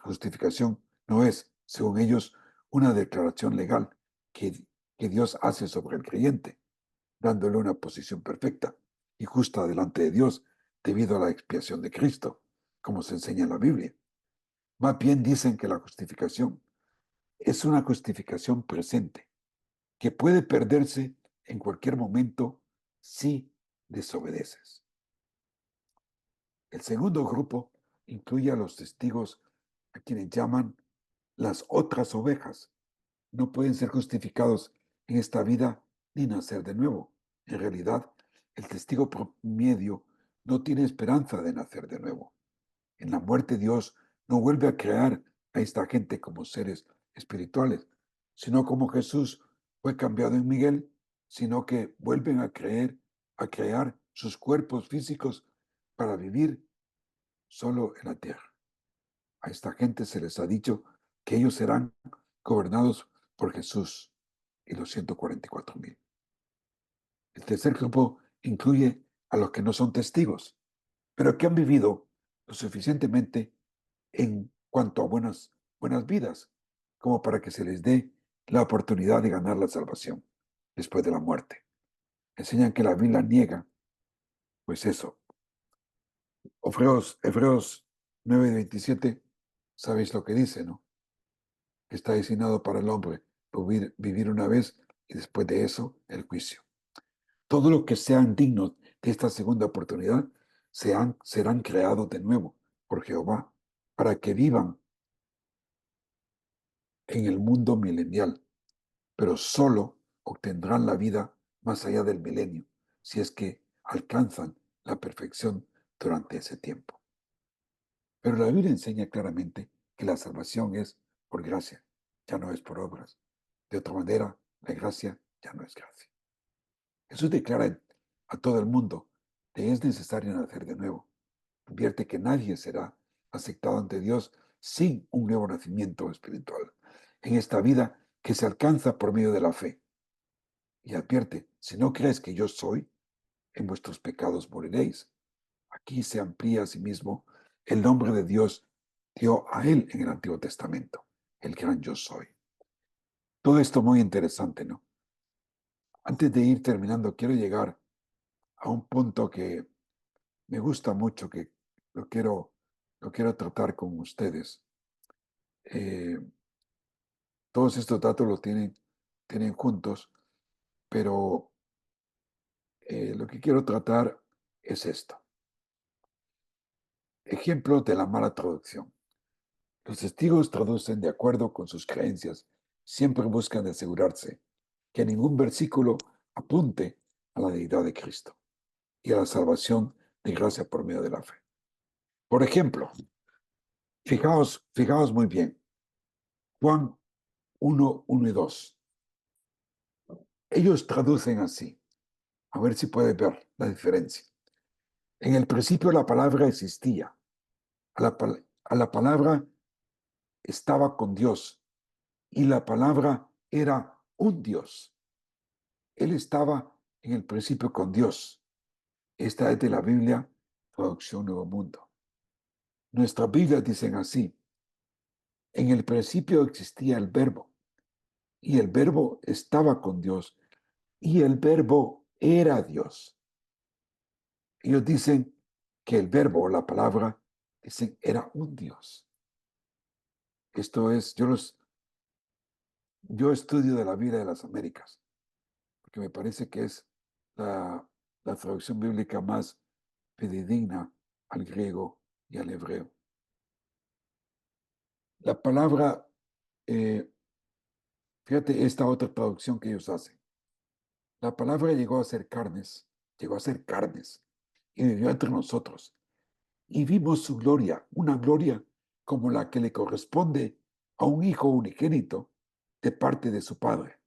justificación no es, según ellos, una declaración legal que Dios hace sobre el creyente, dándole una posición perfecta y justa delante de Dios debido a la expiación de Cristo, como se enseña en la Biblia. Más bien dicen que la justificación es una justificación presente, que puede perderse en cualquier momento si desobedeces. El segundo grupo incluye a los testigos a quienes llaman las otras ovejas. No pueden ser justificados en esta vida ni nacer de nuevo. En realidad, el testigo promedio no tiene esperanza de nacer de nuevo. En la muerte Dios no vuelve a crear a esta gente como seres espirituales, sino como Jesús fue cambiado en Miguel, sino que vuelven a crear sus cuerpos físicos para vivir solo en la tierra. A esta gente se les ha dicho que ellos serán gobernados por Jesús y los 144,000. El tercer grupo incluye a los que no son testigos, pero que han vivido lo suficientemente en cuanto a buenas vidas, como para que se les dé la oportunidad de ganar la salvación después de la muerte. Enseñan que la Biblia niega, pues eso. Hebreos 9:27, sabéis lo que dice, ¿no? Que está destinado para el hombre vivir una vez y después de eso el juicio. Todos los que sean dignos de esta segunda oportunidad serán creados de nuevo por Jehová para que vivan en el mundo milenial, pero solo obtendrán la vida más allá del milenio, si es que alcanzan la perfección durante ese tiempo. Pero la Biblia enseña claramente que la salvación es por gracia, ya no es por obras. De otra manera, la gracia ya no es gracia. Jesús declara a todo el mundo que es necesario nacer de nuevo. Advierte que nadie será aceptado ante Dios sin un nuevo nacimiento espiritual en esta vida que se alcanza por medio de la fe. Y advierte, si no crees que yo soy, en vuestros pecados moriréis. Aquí se amplía a sí mismo el nombre de Dios dio a él en el Antiguo Testamento, el gran yo soy. Todo esto muy interesante, ¿no? Antes de ir terminando, quiero llegar a un punto que me gusta mucho, que lo quiero tratar con ustedes. Todos estos datos los tienen juntos, pero lo que quiero tratar es esto. Ejemplo de la mala traducción. Los testigos traducen de acuerdo con sus creencias, siempre buscan asegurarse que ningún versículo apunte a la deidad de Cristo y a la salvación de gracia por medio de la fe. Por ejemplo, fijaos muy bien, Juan 1, 1 y 2. Ellos traducen así, a ver si puedes ver la diferencia. En el principio la palabra existía, a la palabra estaba con Dios y la palabra era un Dios. Él estaba en el principio con Dios. Esta es de la Biblia, traducción Nuevo Mundo. Nuestras Biblias dicen así: en el principio existía el Verbo, y el Verbo estaba con Dios, y el Verbo era Dios. Ellos dicen que el Verbo o la palabra, dicen, era un Dios. Esto es, yo estudio de la Biblia de las Américas, porque me parece que es la traducción bíblica más fidedigna al griego y al hebreo. La palabra, fíjate esta otra traducción que ellos hacen. La palabra llegó a ser carnes, y vivió entre nosotros. Y vimos su gloria, una gloria como la que le corresponde a un hijo unigénito de parte de su Padre.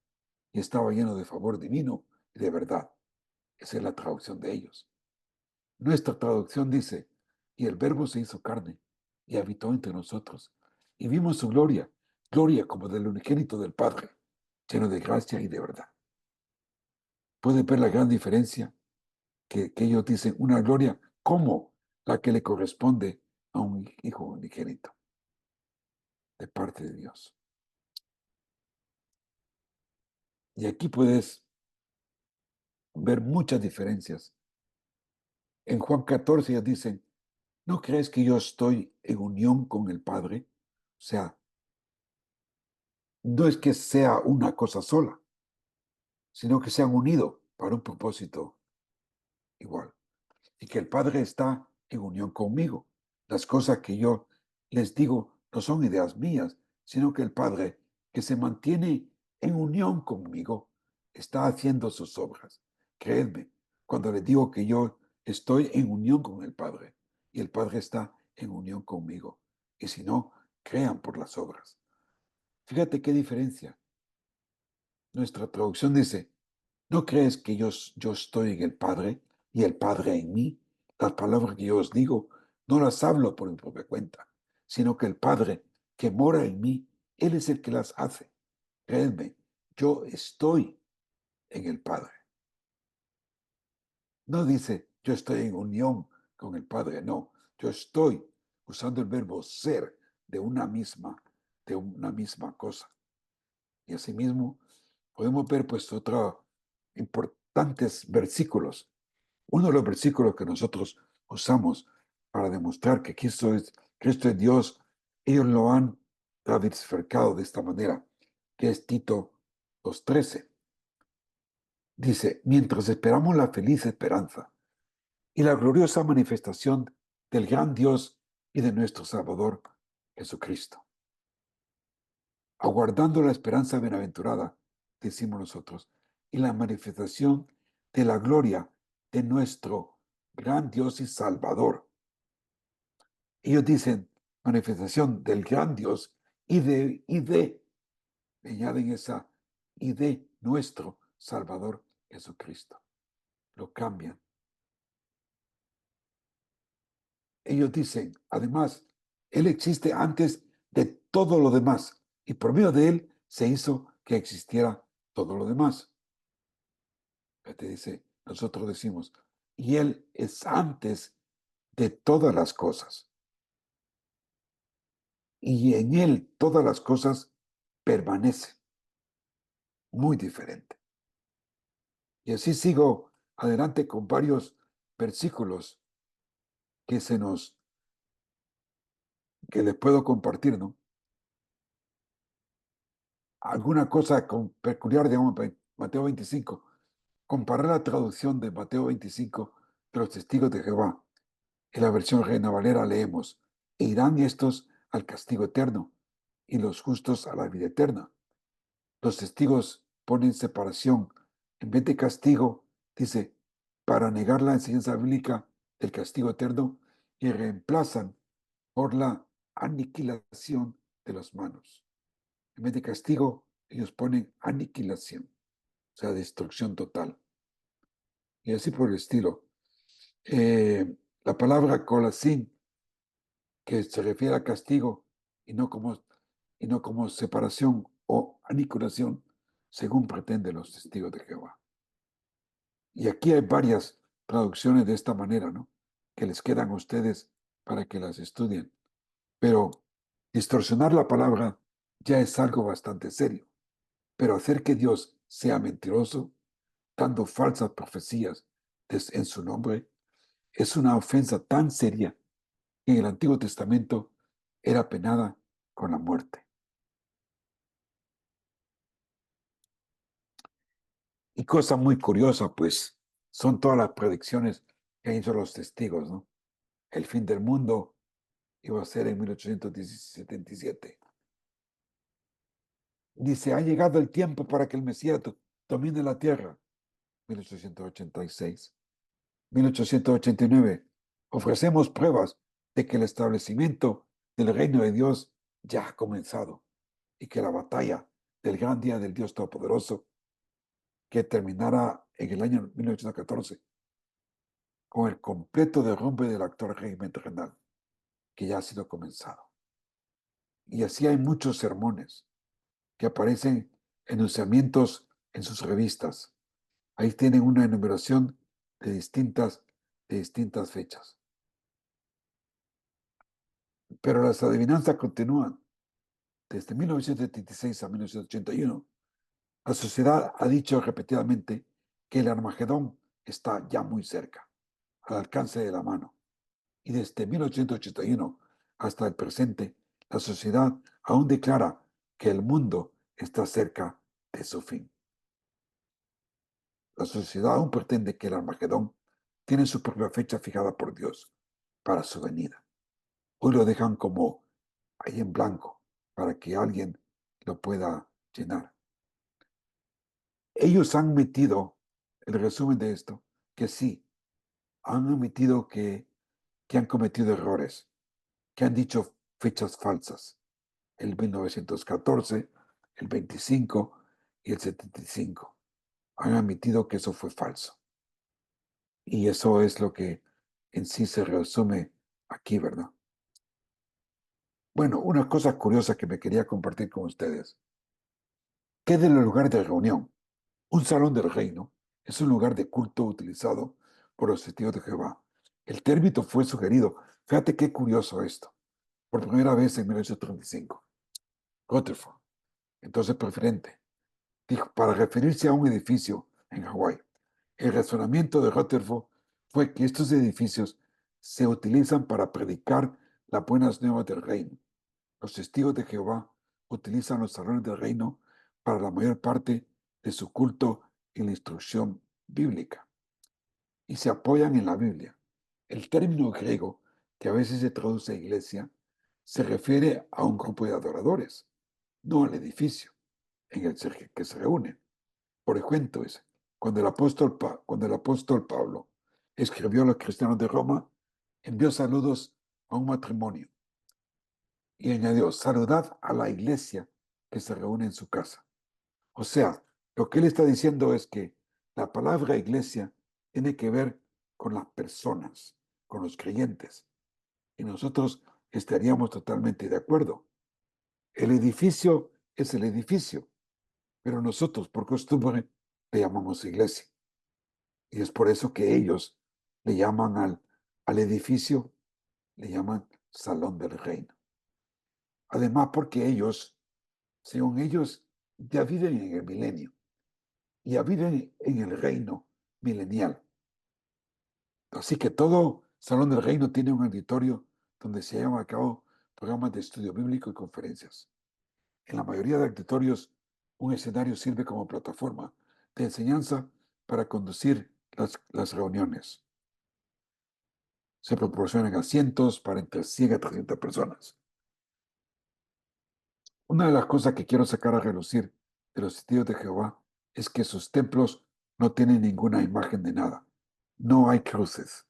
Y estaba lleno de favor divino y de verdad. Esa es la traducción de ellos. Nuestra traducción dice, y el Verbo se hizo carne y habitó entre nosotros. Y vimos su gloria, gloria como del unigénito del Padre, lleno de gracia y de verdad. ¿Puede ver la gran diferencia? Que ellos dicen una gloria como la que le corresponde a un hijo unigénito de parte de Dios. Y aquí puedes ver muchas diferencias. En Juan 14 ellos dicen, ¿no crees que yo estoy en unión con el Padre? O sea, no es que sea una cosa sola, sino que se han unido para un propósito igual. Y que el Padre está en unión conmigo. Las cosas que yo les digo no son ideas mías, sino que el Padre, que se mantiene en unión conmigo, está haciendo sus obras. Creedme, cuando les digo que yo estoy en unión con el Padre y el Padre está en unión conmigo. Y si no, crean por las obras. Fíjate qué diferencia. Nuestra traducción dice, ¿no crees que yo estoy en el Padre y el Padre en mí? Las palabras que yo os digo no las hablo por mi propia cuenta, sino que el Padre que mora en mí, Él es el que las hace. Creedme, yo estoy en el Padre. No dice, yo estoy en unión con el Padre, no. Yo estoy usando el verbo ser de una misma cosa. Y asimismo, podemos ver pues otros importantes versículos. Uno de los versículos que nosotros usamos para demostrar que Cristo es Dios, ellos lo han traversado de esta manera, que es Tito 2:13. Dice, mientras esperamos la feliz esperanza y la gloriosa manifestación del gran Dios y de nuestro Salvador Jesucristo. Aguardando la esperanza bienaventurada, decimos nosotros, y la manifestación de la gloria de nuestro gran Dios y Salvador. Ellos dicen manifestación del gran Dios le añaden esa y de nuestro Salvador Jesucristo. Lo cambian. Ellos dicen, además, Él existe antes de todo lo demás y por medio de Él se hizo que existiera todo lo demás. Te dice, nosotros decimos, y Él es antes de todas las cosas. Y en Él todas las cosas permanecen. Muy diferente. Y así sigo adelante con varios versículos que les puedo compartir, ¿no? Alguna cosa peculiar de Mateo 25. Comparar la traducción de Mateo 25 de los testigos de Jehová. En la versión Reina Valera leemos, e irán estos al castigo eterno y los justos a la vida eterna. Los testigos ponen separación. En vez de castigo, dice, para negar la enseñanza bíblica del castigo eterno y reemplazan por la aniquilación de las manos. En vez de castigo, ellos ponen aniquilación, o sea, destrucción total. Y así por el estilo. La palabra colasín, que se refiere a castigo y no como separación o aniquilación, según pretenden los testigos de Jehová. Y aquí hay varias traducciones de esta manera, ¿no? Que les quedan a ustedes para que las estudien. Pero distorsionar la palabra ya es algo bastante serio. Pero hacer que Dios sea mentiroso, dando falsas profecías en su nombre, es una ofensa tan seria que en el Antiguo Testamento era penada con la muerte. Y cosa muy curiosa, pues, son todas las predicciones que hizo los testigos, ¿no? El fin del mundo iba a ser en 1877. Dice, ha llegado el tiempo para que el Mesías domine la tierra. 1886. 1889. Ofrecemos pruebas de que el establecimiento del reino de Dios ya ha comenzado y que la batalla del gran día del Dios Todopoderoso, que terminará en el año 1914 con el completo derrumbe del actual régimen terrenal, que ya ha sido comenzado. Y así hay muchos sermones que aparecen enunciamientos en sus revistas. Ahí tienen una enumeración de distintas fechas. Pero las adivinanzas continúan. Desde 1976 a 1981, la sociedad ha dicho repetidamente que el Armagedón está ya muy cerca, al alcance de la mano. Y desde 1881 hasta el presente, la sociedad aún declara que el mundo está cerca de su fin. La sociedad aún pretende que el Armagedón tiene su propia fecha fijada por Dios para su venida. Hoy lo dejan como ahí en blanco para que alguien lo pueda llenar. Ellos han metido, el resumen de esto, que sí, han admitido que han cometido errores, que han dicho fechas falsas, el 1914, el 25 y el 75. Han admitido que eso fue falso. Y eso es lo que en sí se resume aquí, ¿verdad? Bueno, una cosa curiosa que me quería compartir con ustedes. ¿Qué del lugar de reunión? Un salón del reino es un lugar de culto utilizado por los testigos de Jehová. El término fue sugerido. Fíjate qué curioso esto. Por primera vez en 1935. Rutherford, entonces preferente, dijo para referirse a un edificio en Hawái. El razonamiento de Rutherford fue que estos edificios se utilizan para predicar las buenas nuevas del reino. Los testigos de Jehová utilizan los salones del reino para la mayor parte de su culto y la instrucción bíblica. Y se apoyan en la Biblia. El término griego, que a veces se traduce a iglesia, se refiere a un grupo de adoradores, no al edificio en el que se reúnen. Por ejemplo, cuando cuando el apóstol Pablo escribió a los cristianos de Roma, envió saludos a un matrimonio y añadió, saludad a la iglesia que se reúne en su casa. O sea, lo que él está diciendo es que la palabra iglesia tiene que ver con las personas, con los creyentes. Y nosotros estaríamos totalmente de acuerdo. El edificio es el edificio, pero nosotros por costumbre le llamamos iglesia. Y es por eso que ellos le llaman al edificio, le llaman salón del reino. Además, porque ellos, según ellos, ya viven en el milenio, ya viven en el reino milenial. Así que todo salón del reino tiene un auditorio donde se llevan a cabo programas de estudio bíblico y conferencias. En la mayoría de auditorios, un escenario sirve como plataforma de enseñanza para conducir las reuniones. Se proporcionan asientos para entre 100 a 300 personas. Una de las cosas que quiero sacar a relucir de los testigos de Jehová es que sus templos no tienen ninguna imagen de nada. No hay cruces.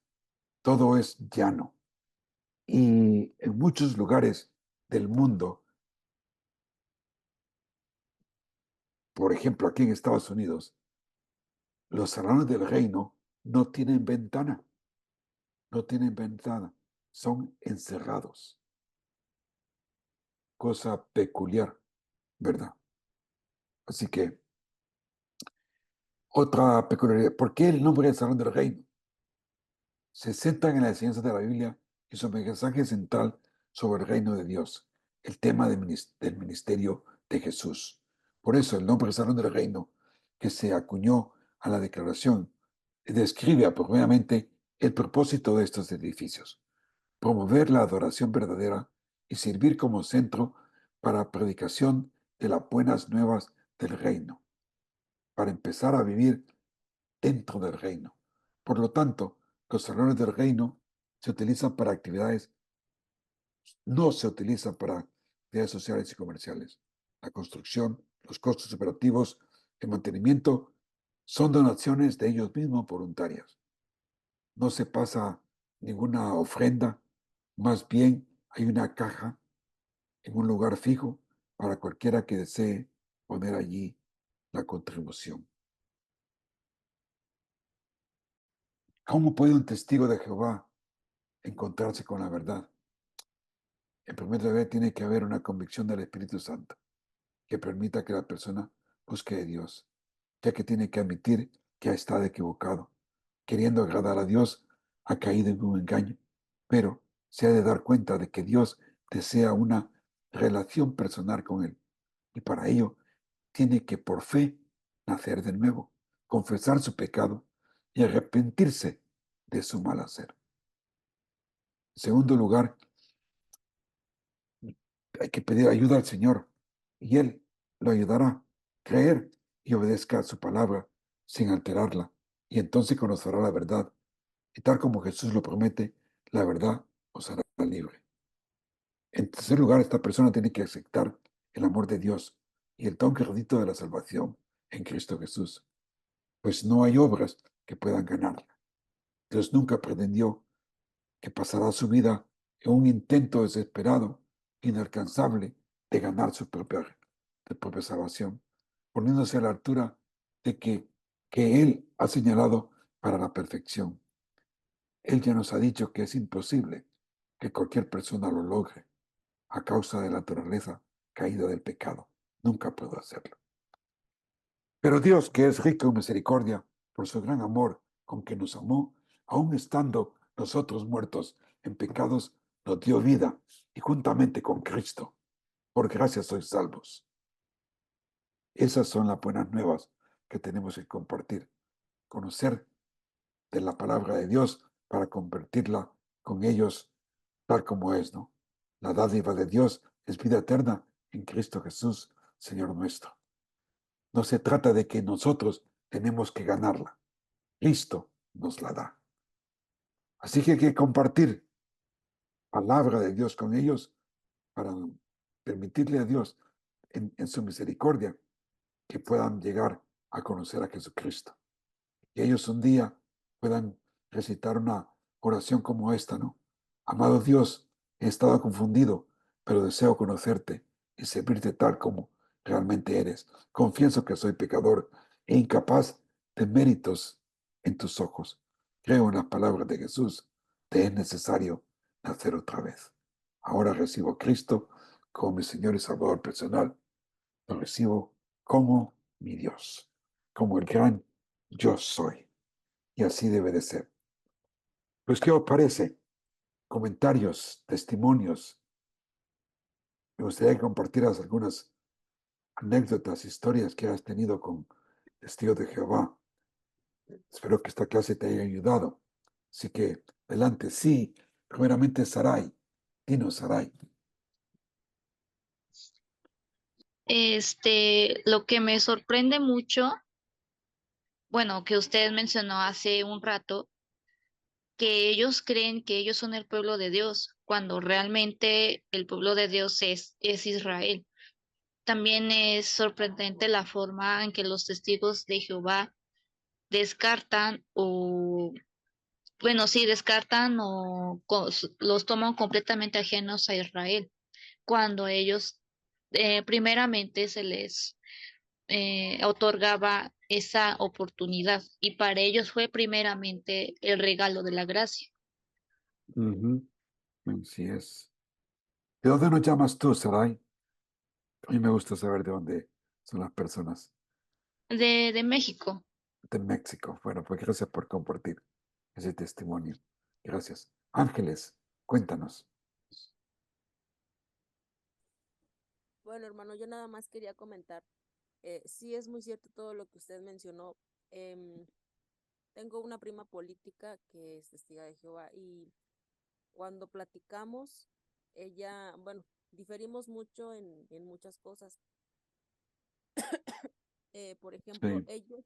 Todo es llano. Y en muchos lugares del mundo, por ejemplo aquí en Estados Unidos, los salones del reino no tienen ventana. No tienen ventana. Son encerrados. Cosa peculiar, ¿verdad? Así que, otra peculiaridad. ¿Por qué el nombre del salón del reino? Se centran en la enseñanza de la Biblia y su mensaje central sobre el reino de Dios, el tema del ministerio de Jesús. Por eso el nombre Salón del Reino, que se acuñó a la declaración, describe apropiadamente el propósito de estos edificios: promover la adoración verdadera y servir como centro para la predicación de las buenas nuevas del reino, para empezar a vivir dentro del reino. Por lo tanto, los salones del reino se utilizan para actividades, no se utilizan para actividades sociales y comerciales. La construcción, los costos operativos, el mantenimiento son donaciones de ellos mismos voluntarias. No se pasa ninguna ofrenda, más bien hay una caja en un lugar fijo para cualquiera que desee poner allí la contribución. ¿Cómo puede un testigo de Jehová encontrarse con la verdad? En primer lugar, tiene que haber una convicción del Espíritu Santo que permita que la persona busque a Dios, ya que tiene que admitir que ha estado equivocado. Queriendo agradar a Dios, ha caído en un engaño, pero se ha de dar cuenta de que Dios desea una relación personal con él, y para ello tiene que por fe nacer de nuevo, confesar su pecado y arrepentirse de su mal hacer. En segundo lugar, hay que pedir ayuda al Señor y Él lo ayudará. Creer y obedezca a su palabra sin alterarla, y entonces conocerá la verdad. Y tal como Jesús lo promete, la verdad os hará libre. En tercer lugar, esta persona tiene que aceptar el amor de Dios y el don gratuito de la salvación en Cristo Jesús, pues no hay obras que puedan ganarla. Dios nunca pretendió que pasará su vida en un intento desesperado, inalcanzable, de ganar su propia salvación, poniéndose a la altura de que Él ha señalado para la perfección. Él ya nos ha dicho que es imposible que cualquier persona lo logre a causa de la naturaleza caída del pecado. Nunca puedo hacerlo. Pero Dios, que es rico en misericordia, por su gran amor con que nos amó, aun estando nosotros muertos en pecados, nos dio vida, y juntamente con Cristo, por gracia sois salvos. Esas son las buenas nuevas que tenemos que compartir. Conocer de la palabra de Dios para convertirla con ellos tal como es, ¿no? La dádiva de Dios es vida eterna en Cristo Jesús, Señor nuestro. No se trata de que nosotros tenemos que ganarla. Cristo nos la da. Así que hay que compartir palabra de Dios con ellos para permitirle a Dios en su misericordia que puedan llegar a conocer a Jesucristo. Que ellos un día puedan recitar una oración como esta, ¿no? Amado Dios, he estado confundido, pero deseo conocerte y servirte tal como realmente eres. Confieso que soy pecador e incapaz de méritos en tus ojos. Creo en las palabras de Jesús. Te es necesario nacer otra vez. Ahora recibo a Cristo como mi Señor y Salvador personal. Lo recibo como mi Dios, como el gran yo soy. Y así debe de ser. Pues, ¿qué os parece? Comentarios, testimonios. Me gustaría que compartieras algunas anécdotas, historias que has tenido con testigos de Jehová. Espero que esta clase te haya ayudado. Así que, adelante. Sí, primeramente Sarai. Dinos, Sarai. Lo que me sorprende mucho, bueno, que usted mencionó hace un rato, que ellos creen que ellos son el pueblo de Dios, cuando realmente el pueblo de Dios es Israel. También es sorprendente la forma en que los testigos de Jehová descartan o, bueno, sí, descartan o los toman completamente ajenos a Israel, cuando ellos primeramente se les otorgaba esa oportunidad y para ellos fue primeramente el regalo de la gracia. Ujú. Así es. ¿De dónde nos llamas tú, Sarai? A mí me gusta saber de dónde son las personas. De México. De México. Bueno, pues gracias por compartir ese testimonio. Gracias. Ángeles, cuéntanos. Bueno, hermano, yo nada más quería comentar. Sí es muy cierto todo lo que usted mencionó. Em, Tengo una prima política que es testiga de Jehová y cuando platicamos, ella, bueno, diferimos mucho en muchas cosas. Por ejemplo, Sí, ellos,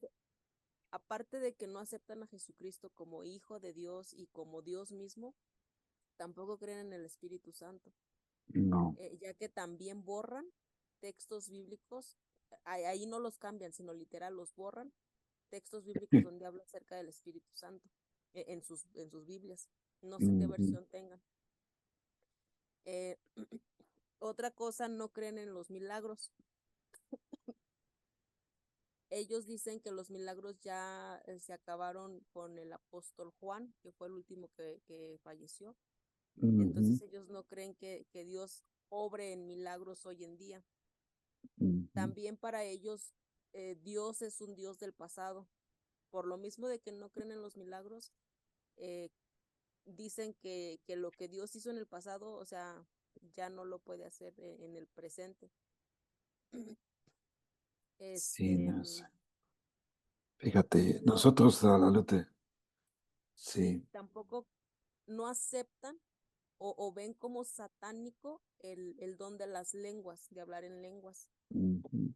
aparte de que no aceptan a Jesucristo como Hijo de Dios y como Dios mismo, tampoco creen en el Espíritu Santo, no. ya que también borran textos bíblicos, ahí no los cambian, sino literal los borran, textos bíblicos donde habla acerca del Espíritu Santo, en sus Biblias. No sé qué Ujú, versión tengan. Eh, Otra cosa, no creen en los milagros. Ellos dicen que los milagros ya se acabaron con el apóstol Juan, que fue el último que falleció. ujú, Entonces ellos no creen que Dios obre en milagros hoy en día. ujú. También para ellos Dios es un Dios del pasado. Por lo mismo de que no creen en los milagros, eh, dicen que lo que Dios hizo en el pasado, o sea, ya no lo puede hacer en el presente. Sí, Este, no sé. Fíjate, no, nosotros a la luz de... sí, Sí. tampoco no aceptan o ven como satánico el don de las lenguas, de hablar en lenguas. Ujú,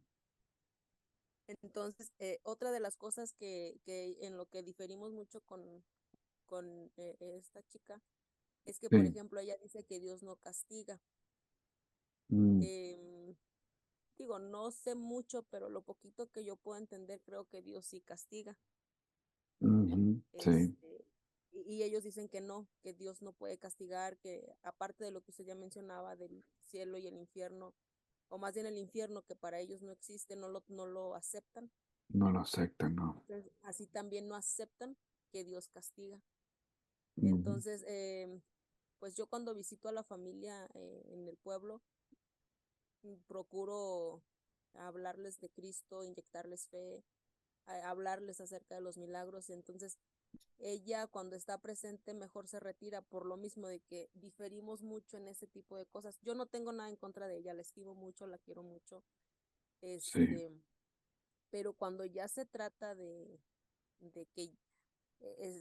Entonces, otra de las cosas que en lo que diferimos mucho con esta chica es que, por sí. ejemplo, ella dice que Dios no castiga. Mm, Em, Digo, no sé mucho, pero lo poquito que yo puedo entender, creo que Dios sí castiga. ujú, sí, Este, y ellos dicen que no, que Dios no puede castigar, que aparte de lo que usted ya mencionaba del cielo y el infierno, o más bien el infierno, que para ellos no existe, no lo aceptan. no lo aceptan, no. Entonces, así también no aceptan que Dios castiga. Ujú, Entonces, pues yo cuando visito a la familia en el pueblo, procuro hablarles de Cristo, inyectarles fe, hablarles acerca de los milagros. Entonces, ella cuando está presente mejor se retira por lo mismo de que diferimos mucho en ese tipo de cosas. Yo no tengo nada en contra de ella, la estimo mucho, la quiero mucho, sí, este, pero cuando ya se trata de que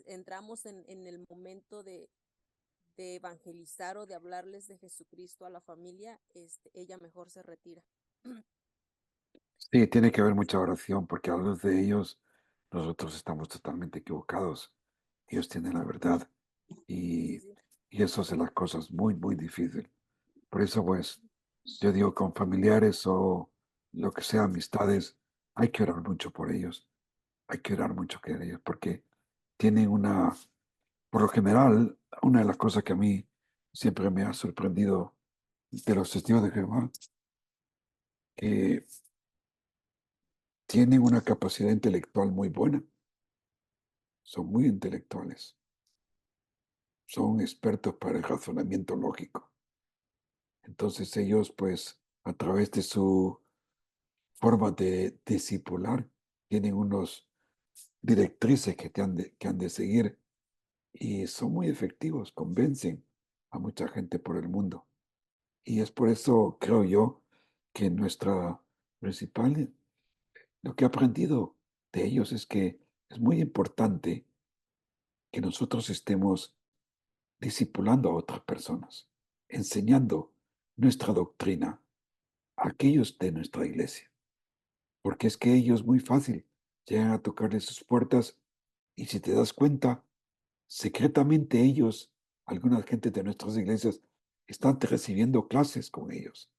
entramos en el momento de evangelizar o de hablarles de Jesucristo a la familia, ella mejor se retira. sí, tiene que haber mucha oración porque a la luz de ellos nosotros estamos totalmente equivocados. Ellos tienen la verdad Sí, sí, y, sí. y eso hace las cosas muy, muy difícil. Por eso, pues, yo digo con familiares o lo que sea, amistades, hay que orar mucho por ellos, hay que orar mucho por ellos, porque tienen por lo general, una de las cosas que a mí siempre me ha sorprendido de los testigos de Jehová, que tienen una capacidad intelectual muy buena, son muy intelectuales, son expertos para el razonamiento lógico. Entonces ellos, pues, a través de su forma de discipular, tienen unos directrices que han de seguir y son muy efectivos, convencen a mucha gente por el mundo. Y es por eso, creo yo, que nuestra principal, lo que he aprendido de ellos es que es muy importante que nosotros estemos discipulando a otras personas, enseñando nuestra doctrina a aquellos de nuestra iglesia, porque es que ellos muy fácil llegan a tocarles sus puertas y si te das cuenta, secretamente ellos, algunas gente de nuestras iglesias, están recibiendo clases con ellos,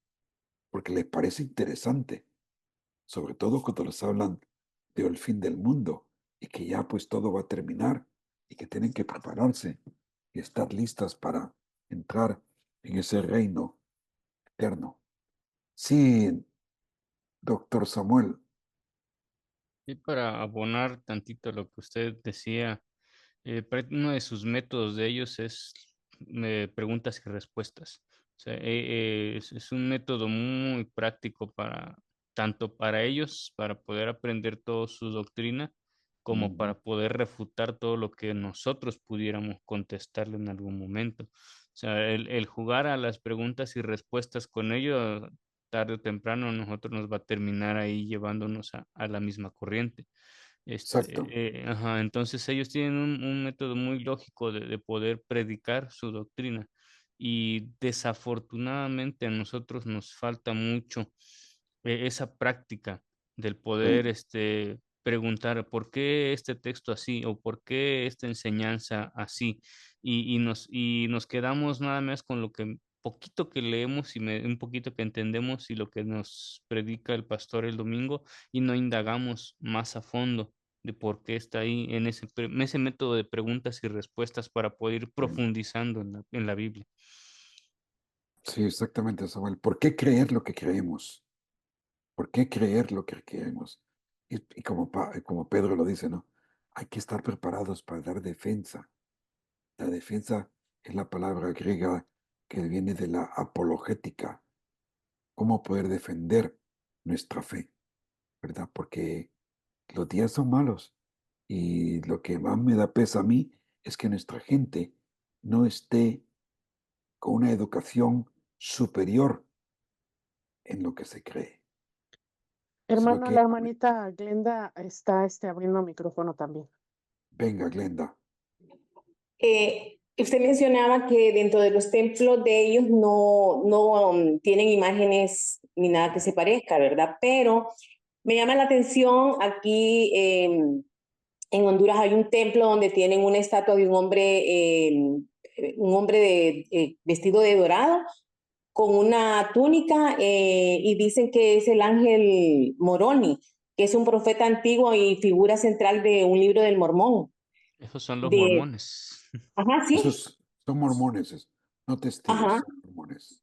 porque les parece interesante, sobre todo cuando les hablan del fin del mundo y que ya pues todo va a terminar y que tienen que prepararse y estar listas para entrar en ese reino eterno. Sí, doctor Samuel. Y para abonar tantito lo que usted decía, uno de sus métodos de ellos es preguntas y respuestas. O sea, es un método muy práctico para tanto para ellos, para poder aprender toda su doctrina, como para poder refutar todo lo que nosotros pudiéramos contestarle en algún momento. O sea, el jugar a las preguntas y respuestas con ellos, tarde o temprano, nosotros nos va a terminar ahí llevándonos a la misma corriente. Exacto. Ajá, entonces ellos tienen un método muy lógico de poder predicar su doctrina y desafortunadamente a nosotros nos falta mucho esa práctica del poder Sí, preguntar por qué este texto así o por qué esta enseñanza así y nos quedamos nada más con lo que poquito que leemos y un poquito que entendemos y lo que nos predica el pastor el domingo y no indagamos más a fondo de por qué está ahí en ese método de preguntas y respuestas para poder ir sí, profundizando en la Biblia. sí, exactamente, Samuel. ¿Por qué creer lo que creemos? ¿Por qué creer lo que creemos? Y como Pedro lo dice, ¿no? Hay que estar preparados para dar defensa. La defensa es la palabra griega que viene de la apologética. ¿Cómo poder defender nuestra fe? ¿Verdad? Porque los días son malos y lo que más me da pesa a mí es que nuestra gente no esté con una educación superior en lo que se cree. Es lo Hermano, que, la hermanita Glenda está abriendo micrófono también. venga, Glenda. Usted mencionaba que dentro de los templos de ellos no tienen imágenes ni nada que se parezca, ¿verdad? Pero me llama la atención aquí en Honduras hay un templo donde tienen una estatua de un hombre vestido de dorado con una túnica y dicen que es el ángel Moroni, que es un profeta antiguo y figura central de un libro del Mormón. Esos son los De, mormones. ajá, sí, Esos son mormones, no testigos, ajá. son mormones.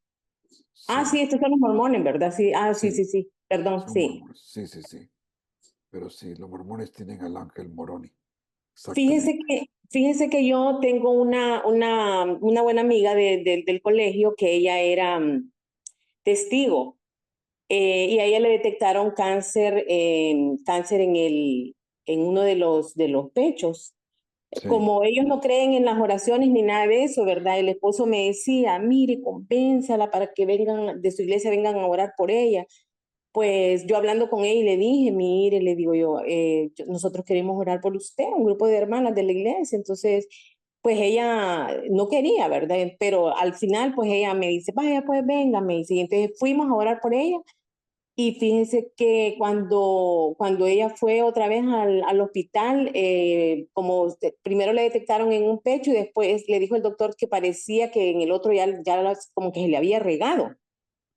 Ah, Sí, sí, estos son los mormones, ¿verdad? Sí, ah, sí, sí, sí, sí, perdón, son sí. mormones. Sí, sí, sí. Pero sí, los mormones tienen al ángel Moroni. Fíjese Exactamente. fíjese que yo tengo una buena amiga del colegio que ella era testigo y a ella le detectaron cáncer en uno de los pechos. Sí, Como ellos no creen en las oraciones ni nada de eso, ¿verdad? El esposo me decía, mire, convénzala para que vengan de su iglesia, vengan a orar por ella. Pues yo hablando con ella le dije, mire, le digo yo, nosotros queremos orar por usted, un grupo de hermanas de la iglesia. Entonces, pues ella no quería, ¿verdad? Pero al final, pues ella me dice, vaya, pues venga, me dice. Y entonces fuimos a orar por ella. Y fíjense que cuando ella fue otra vez al hospital, primero le detectaron en un pecho y después le dijo el doctor que parecía que en el otro como que se le había regado.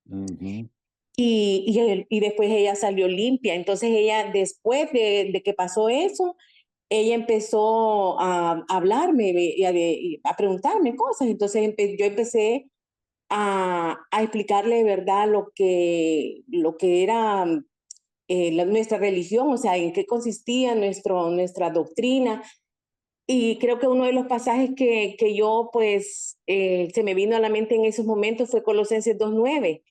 Ujú. Y después ella salió limpia. Entonces ella, después de que pasó eso, ella empezó a hablarme y a preguntarme cosas. Entonces yo empecé a explicarle, ¿verdad?, lo que era nuestra religión, o sea, en qué consistía nuestra doctrina. Y creo que uno de los pasajes que yo, pues, se me vino a la mente en esos momentos fue Colosenses 2:9,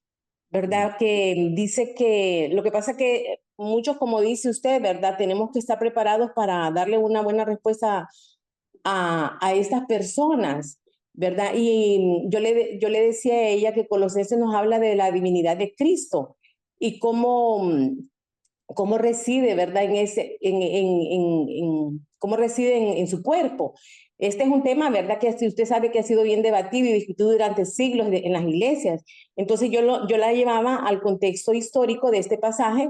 ¿verdad? Que dice que lo que pasa que muchos, como dice usted, ¿verdad? Tenemos que estar preparados para darle una buena respuesta a estas personas, ¿verdad? Y yo le decía a ella que Colosenses nos habla de la divinidad de Cristo y cómo reside, ¿verdad? Cómo reside en su cuerpo. Este es un tema, ¿verdad? Que usted sabe que ha sido bien debatido y discutido durante siglos en las iglesias. Entonces yo la llevaba al contexto histórico de este pasaje,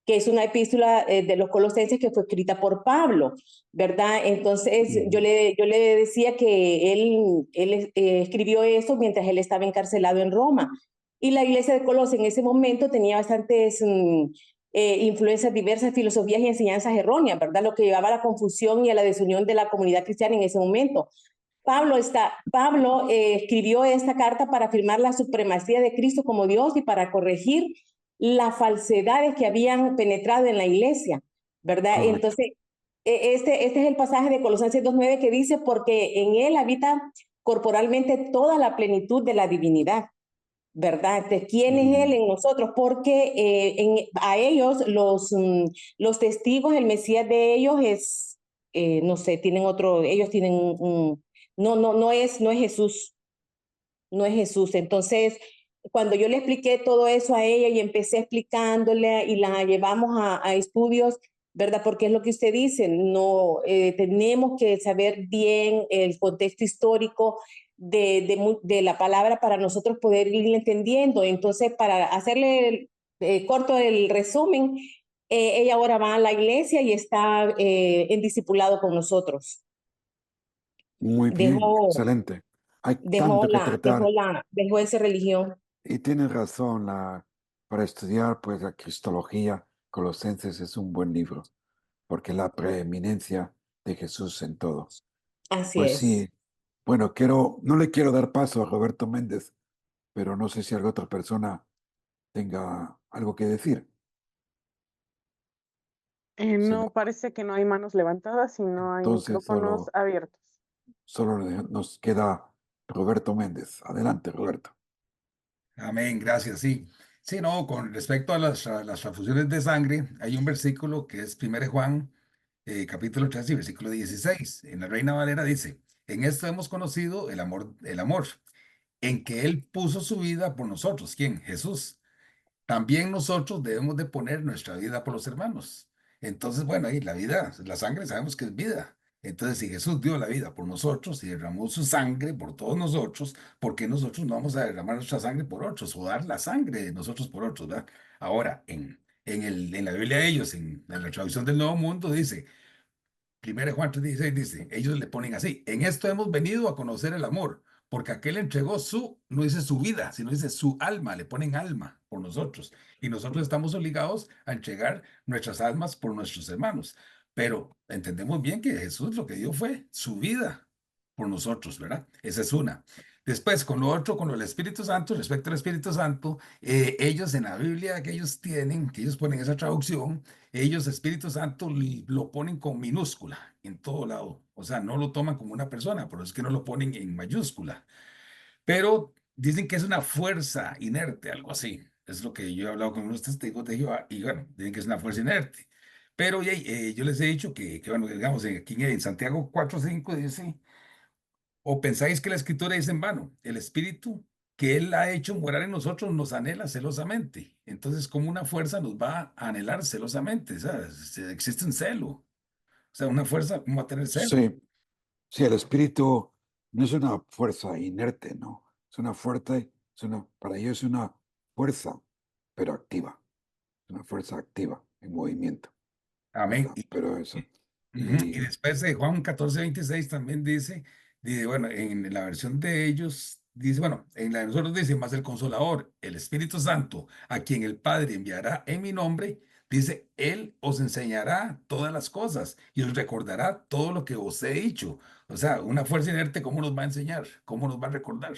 que es una epístola de los Colosenses que fue escrita por Pablo, ¿verdad? Entonces yo le decía que él escribió eso mientras él estaba encarcelado en Roma. Y la iglesia de Colosas en ese momento tenía bastantes influencias diversas, filosofías y enseñanzas erróneas, ¿verdad? Lo que llevaba a la confusión y a la desunión de la comunidad cristiana en ese momento. Pablo escribió esta carta para afirmar la supremacía de Cristo como Dios y para corregir las falsedades que habían penetrado en la iglesia, ¿verdad? Correcto. Entonces, este es el pasaje de Colosenses 2:9 que dice, porque en él habita corporalmente toda la plenitud de la divinidad. ¿Verdad? ¿De quién es Él en nosotros? Porque a ellos, los testigos, el Mesías de ellos es, no sé, tienen otro, ellos tienen no es Jesús, no es Jesús. Entonces, cuando yo le expliqué todo eso a ella y empecé explicándole y la llevamos a estudios, ¿verdad? Porque es lo que usted dice, no, tenemos que saber bien el contexto histórico de la palabra para nosotros poder ir entendiendo. Entonces, para hacerle corto el resumen, ella ahora va a la iglesia y está en discipulado con nosotros. Muy bien, Dejó, excelente. Hay tanto que tratar dejó esa religión. y tienes razón, para estudiar pues la cristología, Colosenses es un buen libro, porque la preeminencia de Jesús en todo. Así Pues es. sí, bueno, no le quiero dar paso a Roberto Méndez, pero no sé si alguna otra persona tenga algo que decir. Si no, No, parece que no hay manos levantadas y no hay entonces micrófonos abiertos. solo nos queda Roberto Méndez. Adelante, Roberto. Amén, gracias, sí. Sí, no, con respecto a las transfusiones de sangre, hay un versículo que es 1 Juan, capítulo 3 y versículo 16. En la Reina Valera dice, en esto hemos conocido el amor, en que Él puso su vida por nosotros. ¿Quién? Jesús. También nosotros debemos de poner nuestra vida por los hermanos. Entonces, bueno, ahí la vida, la sangre sabemos que es vida. Entonces, si Jesús dio la vida por nosotros y derramó su sangre por todos nosotros, ¿por qué nosotros no vamos a derramar nuestra sangre por otros o dar la sangre de nosotros por otros, ¿verdad? Ahora, en la Biblia de ellos, en la traducción del Nuevo Mundo, dice, 1 Juan 3:16 dice, ellos le ponen así, en esto hemos venido a conocer el amor, porque aquel entregó no dice su vida, sino dice su alma, le ponen alma por nosotros, y nosotros estamos obligados a entregar nuestras almas por nuestros hermanos, pero entendemos bien que Jesús lo que dio fue su vida por nosotros, ¿verdad? Esa es una. Después, con lo otro, con el Espíritu Santo, respecto al Espíritu Santo, ellos en la Biblia que ellos tienen, que ellos ponen esa traducción, ellos Espíritu Santo lo ponen con minúscula en todo lado. O sea, no lo toman como una persona, pero es que no lo ponen en mayúscula. Pero dicen que es una fuerza inerte, algo así. Es lo que yo he hablado con unos testigos de Jehová y bueno, dicen que es una fuerza inerte. Pero yo les he dicho que bueno, digamos, aquí en Santiago 4:5 dice, ¿o pensáis que la Escritura dice en vano? El Espíritu que Él ha hecho morar en nosotros nos anhela celosamente. Entonces, como una fuerza nos va a anhelar celosamente, ¿sabes? Existe un celo. O sea, una fuerza, ¿cómo va a tener celo? Sí, sí, el espíritu no es una fuerza inerte, ¿no? Es una fuerza, para ellos es una fuerza, pero activa. Es una fuerza activa, en movimiento, Amén. ¿verdad? Pero eso. Y Y después de Juan 14:26 también dice, bueno, en la versión de ellos dice, bueno, en la de nosotros dice, más el Consolador, el Espíritu Santo, a quien el Padre enviará en mi nombre, dice, Él os enseñará todas las cosas y os recordará todo lo que os he dicho. O sea, una fuerza inerte, ¿cómo nos va a enseñar? ¿Cómo nos va a recordar?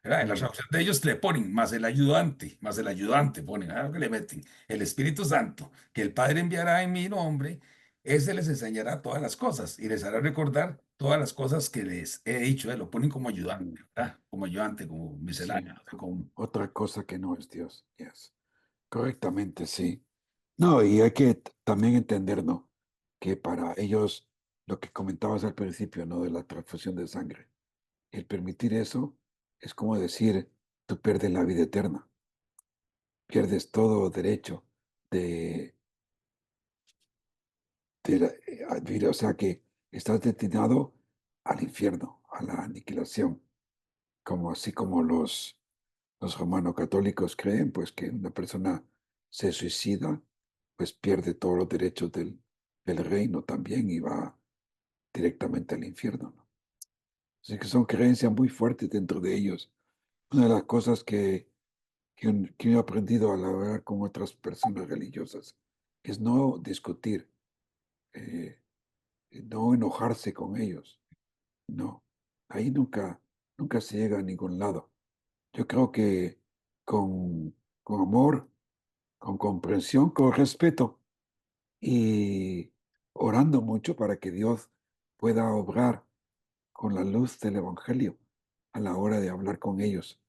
¿Verdad? En la Sí, traducción de ellos le ponen más el ayudante ponen, algo que le meten, el Espíritu Santo, que el Padre enviará en mi nombre, ese les enseñará todas las cosas y les hará recordar todas las cosas que les he dicho, lo ponen como ayudante, ¿verdad? Como ayudante, como sí. misceláneo, ¿no? Como, Otra cosa que no es Dios. Yes. Correctamente, sí. No, y hay que también entender, ¿no? Que para ellos, lo que comentabas al principio, ¿no? De la transfusión de sangre, el permitir eso es como decir, tú pierdes la vida eterna, pierdes todo derecho de, a vivir, o sea que estás destinado al infierno, a la aniquilación, como así como los romanos católicos creen, pues que una persona se suicida, pues pierde todos los derechos del reino también y va directamente al infierno, ¿no? Así que son creencias muy fuertes dentro de ellos. Una de las cosas que he aprendido al hablar con otras personas religiosas es no discutir, eh, no enojarse con ellos, no. Ahí nunca se llega a ningún lado. Yo creo que con amor, con comprensión, con respeto y orando mucho para que Dios pueda obrar con la luz del Evangelio a la hora de hablar con ellos.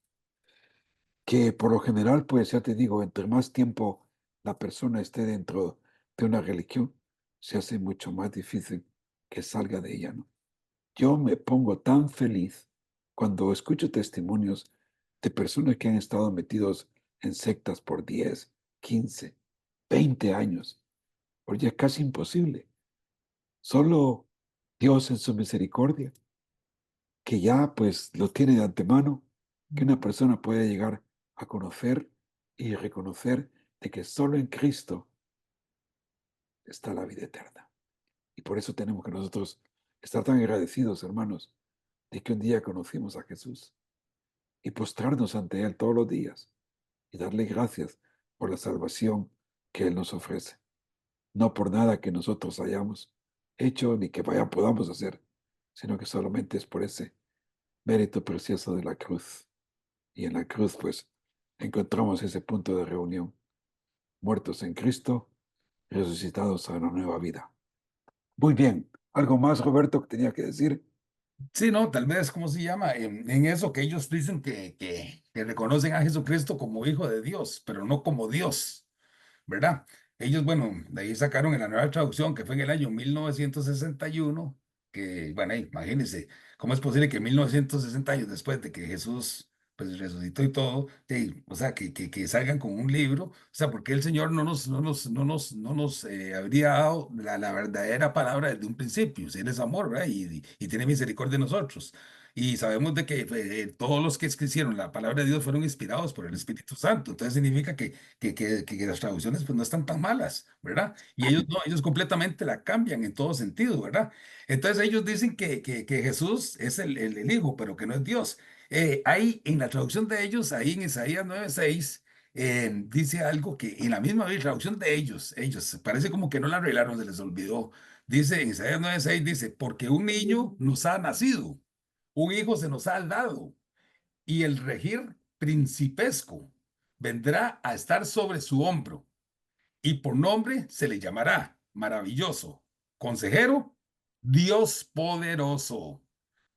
Que por lo general, pues ya te digo, entre más tiempo la persona esté dentro de una religión, se hace mucho más difícil que salga de ella, ¿no? Yo me pongo tan feliz cuando escucho testimonios de personas que han estado metidos en sectas por 10, 15, 20 años, porque es casi imposible. Solo Dios en su misericordia, que ya pues lo tiene de antemano, que una persona puede llegar a conocer y reconocer de que solo en Cristo está la vida eterna. Y por eso tenemos que nosotros estar tan agradecidos, hermanos, de que un día conocimos a Jesús y postrarnos ante Él todos los días y darle gracias por la salvación que Él nos ofrece. No por nada que nosotros hayamos hecho ni que podamos hacer, sino que solamente es por ese mérito precioso de la cruz. Y en la cruz, pues, encontramos ese punto de reunión, muertos en Cristo, resucitados a una nueva vida. Muy bien. ¿Algo más, Roberto, que tenía que decir? sí, no, tal vez, ¿cómo se llama? En eso que ellos dicen que reconocen a Jesucristo como Hijo de Dios, pero no como Dios. ¿Verdad? Ellos, bueno, de ahí sacaron en la nueva traducción, que fue en el año 1961, que, bueno, imagínense, ¿cómo es posible que 1960 años después de que Jesús, pues, resucitó y todo, o sea, que salgan con un libro? O sea, ¿porque el Señor no nos habría dado la verdadera palabra desde un principio? Si Él es amor, ¿verdad? Y tiene misericordia de nosotros. Y sabemos de que todos los que escribieron la palabra de Dios fueron inspirados por el Espíritu Santo. Entonces significa que las traducciones pues no están tan malas, ¿verdad? Y ellos no, ellos completamente la cambian en todo sentido, ¿verdad? Entonces ellos dicen que Jesús es el Hijo, pero que no es Dios. Ahí en la traducción de ellos, ahí en Isaías 9:6, dice algo que en la misma traducción de ellos, parece como que no la arreglaron, se les olvidó. Dice en Isaías 9:6, dice, porque un niño nos ha nacido, un hijo se nos ha dado y el regir principesco vendrá a estar sobre su hombro, y por nombre se le llamará maravilloso, consejero, Dios poderoso,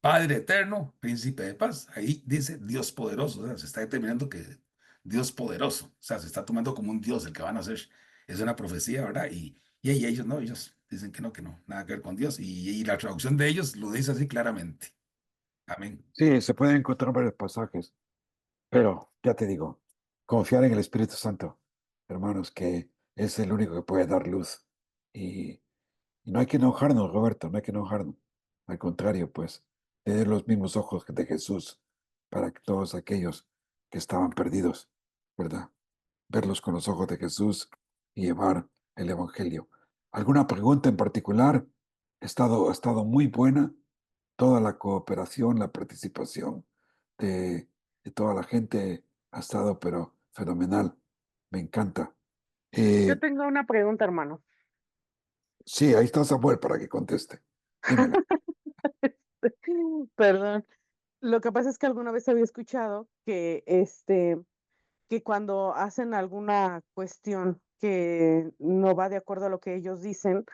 Padre eterno, príncipe de paz. Ahí dice Dios poderoso, o sea, se está determinando que Dios poderoso, o sea, se está tomando como un Dios el que van a ser. Es una profecía, ¿verdad? Y ellos no, ellos dicen que no, nada que ver con Dios. Y la traducción de ellos lo dice así claramente. Amén. Sí, se pueden encontrar varios pasajes, pero ya te digo, confiar en el Espíritu Santo, hermanos, que es el único que puede dar luz. Y, y no hay que enojarnos, Roberto, no hay que enojarnos. Al contrario, pues, tener los mismos ojos de Jesús para que todos aquellos que estaban perdidos, ¿verdad? Verlos con los ojos de Jesús y llevar el Evangelio. ¿Alguna pregunta en particular? Ha estado muy buena toda la cooperación, la participación de toda la gente ha estado, pero fenomenal. Me encanta. Yo Eh, tengo una pregunta, hermano. sí, ahí está Samuel para que conteste. Dímelo. Perdón. Lo que pasa es que alguna vez había escuchado que cuando hacen alguna cuestión que no va de acuerdo a lo que ellos dicen,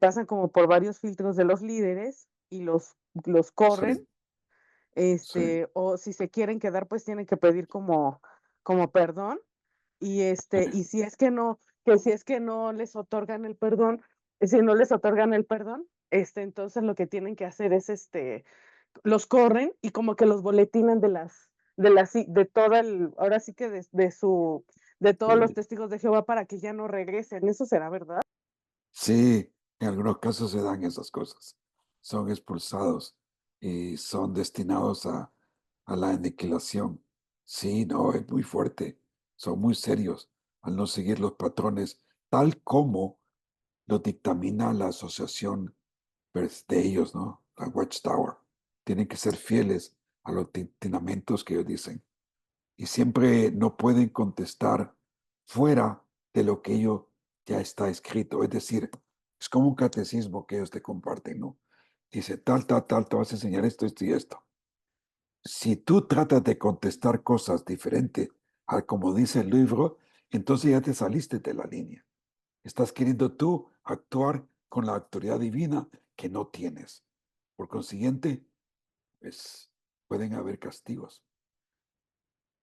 pasan como por varios filtros de los líderes y los corren, Sí, sí, o si se quieren quedar, pues tienen que pedir como perdón. sí. Y si es que no, que si es que no les otorgan el perdón, si no les otorgan el perdón, entonces lo que tienen que hacer es los corren y como que los boletinan de todo ahora sí que de todos los Sí, testigos de Jehová para que ya no regresen. ¿Eso será verdad? sí, en algunos casos se dan esas cosas. Son expulsados y son destinados a la aniquilación. Sí, no, es muy fuerte. Son muy serios al no seguir los patrones tal como lo dictamina la asociación pues, de ellos, ¿no? La Watchtower. Tienen que ser fieles a los dictamentos que ellos dicen. Y siempre no pueden contestar fuera de lo que ello ya está escrito. Es decir, es como un catecismo que ellos te comparten, ¿no? Dice, tal, tal, tal, te vas a enseñar esto, esto y esto. Si tú tratas de contestar cosas diferentes a como dice el libro, entonces ya te saliste de la línea. Estás queriendo tú actuar con la autoridad divina que no tienes. Por consiguiente, pues pueden haber castigos.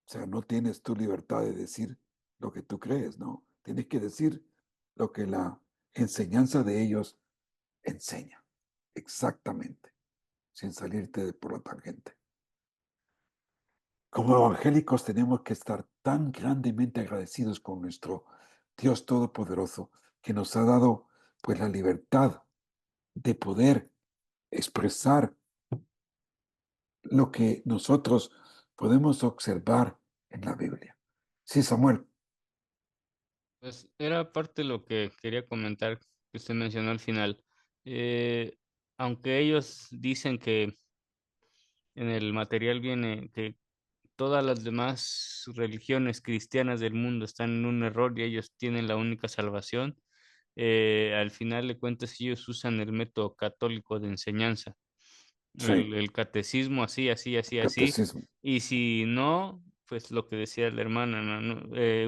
O sea, no tienes tu libertad de decir lo que tú crees, ¿no? Tienes que decir lo que la enseñanza de ellos enseña, exactamente, sin salirte por la tangente. Como evangélicos tenemos que estar tan grandemente agradecidos con nuestro Dios Todopoderoso que nos ha dado pues la libertad de poder expresar lo que nosotros podemos observar en la Biblia. Sí, Samuel. Pues era parte de lo que quería comentar que usted mencionó al final. Eh, Aunque ellos dicen que en el material viene que todas las demás religiones cristianas del mundo están en un error y ellos tienen la única salvación, al final de cuentas ellos usan el método católico de enseñanza, Sí, el catecismo así, así, así, así, catecismo. y si no, pues lo que decía la hermana,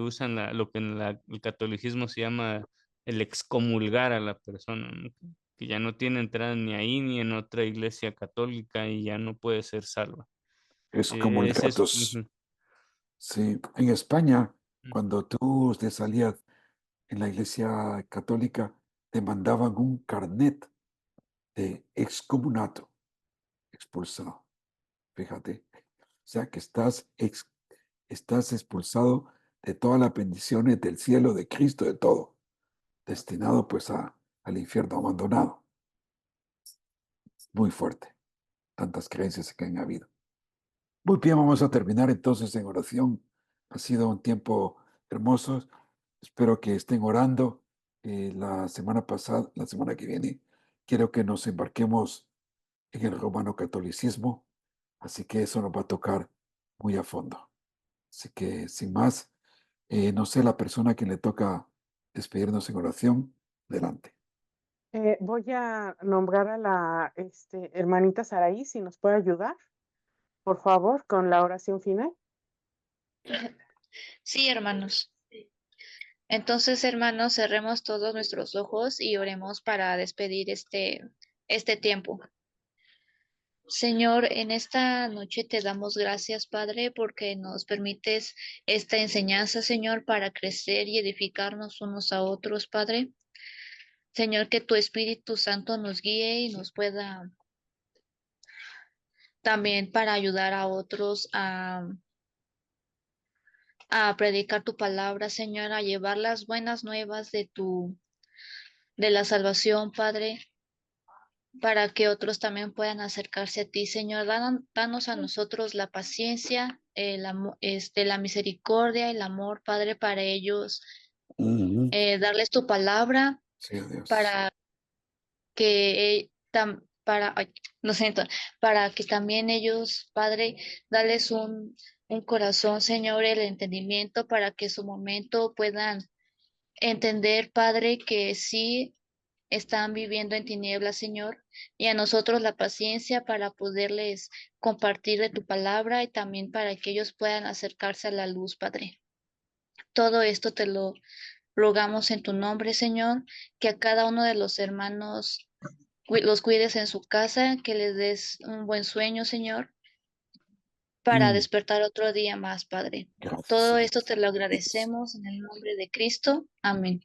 usan lo que en el catolicismo se llama el excomulgar a la persona, ¿no? Que ya no tiene entrada ni ahí ni en otra iglesia católica y ya no puede ser salva. Es como el Ese es, gatos. Sí, en España, ujú. cuando tú te salías en la iglesia católica, te mandaban un carnet de excomunato, expulsado. Fíjate. O sea que estás expulsado de todas las bendiciones del cielo, de Cristo, de todo. Destinado pues al infierno abandonado. Muy fuerte. Tantas creencias que han habido. Muy bien, vamos a terminar entonces en oración. Ha sido un tiempo hermoso. Espero que estén orando. La semana pasada, la semana que viene, quiero que nos embarquemos en el romano catolicismo. Así que eso nos va a tocar muy a fondo. Así que, sin más, no sé, la persona a quien le toca despedirnos en oración, adelante. Voy a nombrar a la hermanita Saraí, si nos puede ayudar, por favor, con la oración final. Sí, hermanos. Entonces, hermanos, cerremos todos nuestros ojos y oremos para despedir este tiempo. Señor, en esta noche te damos gracias, Padre, porque nos permites esta enseñanza, Señor, para crecer y edificarnos unos a otros, Padre. Señor, que tu Espíritu Santo nos guíe y nos pueda también para ayudar a otros a predicar tu palabra, Señor, a llevar las buenas nuevas de la salvación, Padre, para que otros también puedan acercarse a ti, Señor. Danos a nosotros la paciencia, la misericordia, el amor, Padre, para ellos, Ujú. darles tu palabra Sí, adiós. para que lo siento, para que también ellos, Padre, dales un corazón, Señor, el entendimiento para que en su momento puedan entender, Padre, que sí están viviendo en tinieblas, Señor, y a nosotros la paciencia para poderles compartir de tu palabra y también para que ellos puedan acercarse a la luz, Padre. Todo esto te lo rogamos en tu nombre, Señor, que a cada uno de los hermanos los cuides en su casa, que les des un buen sueño, Señor, para Mm, despertar otro día más, Padre. gracias, Todo Señor. esto te lo agradecemos en el nombre de Cristo. Amén.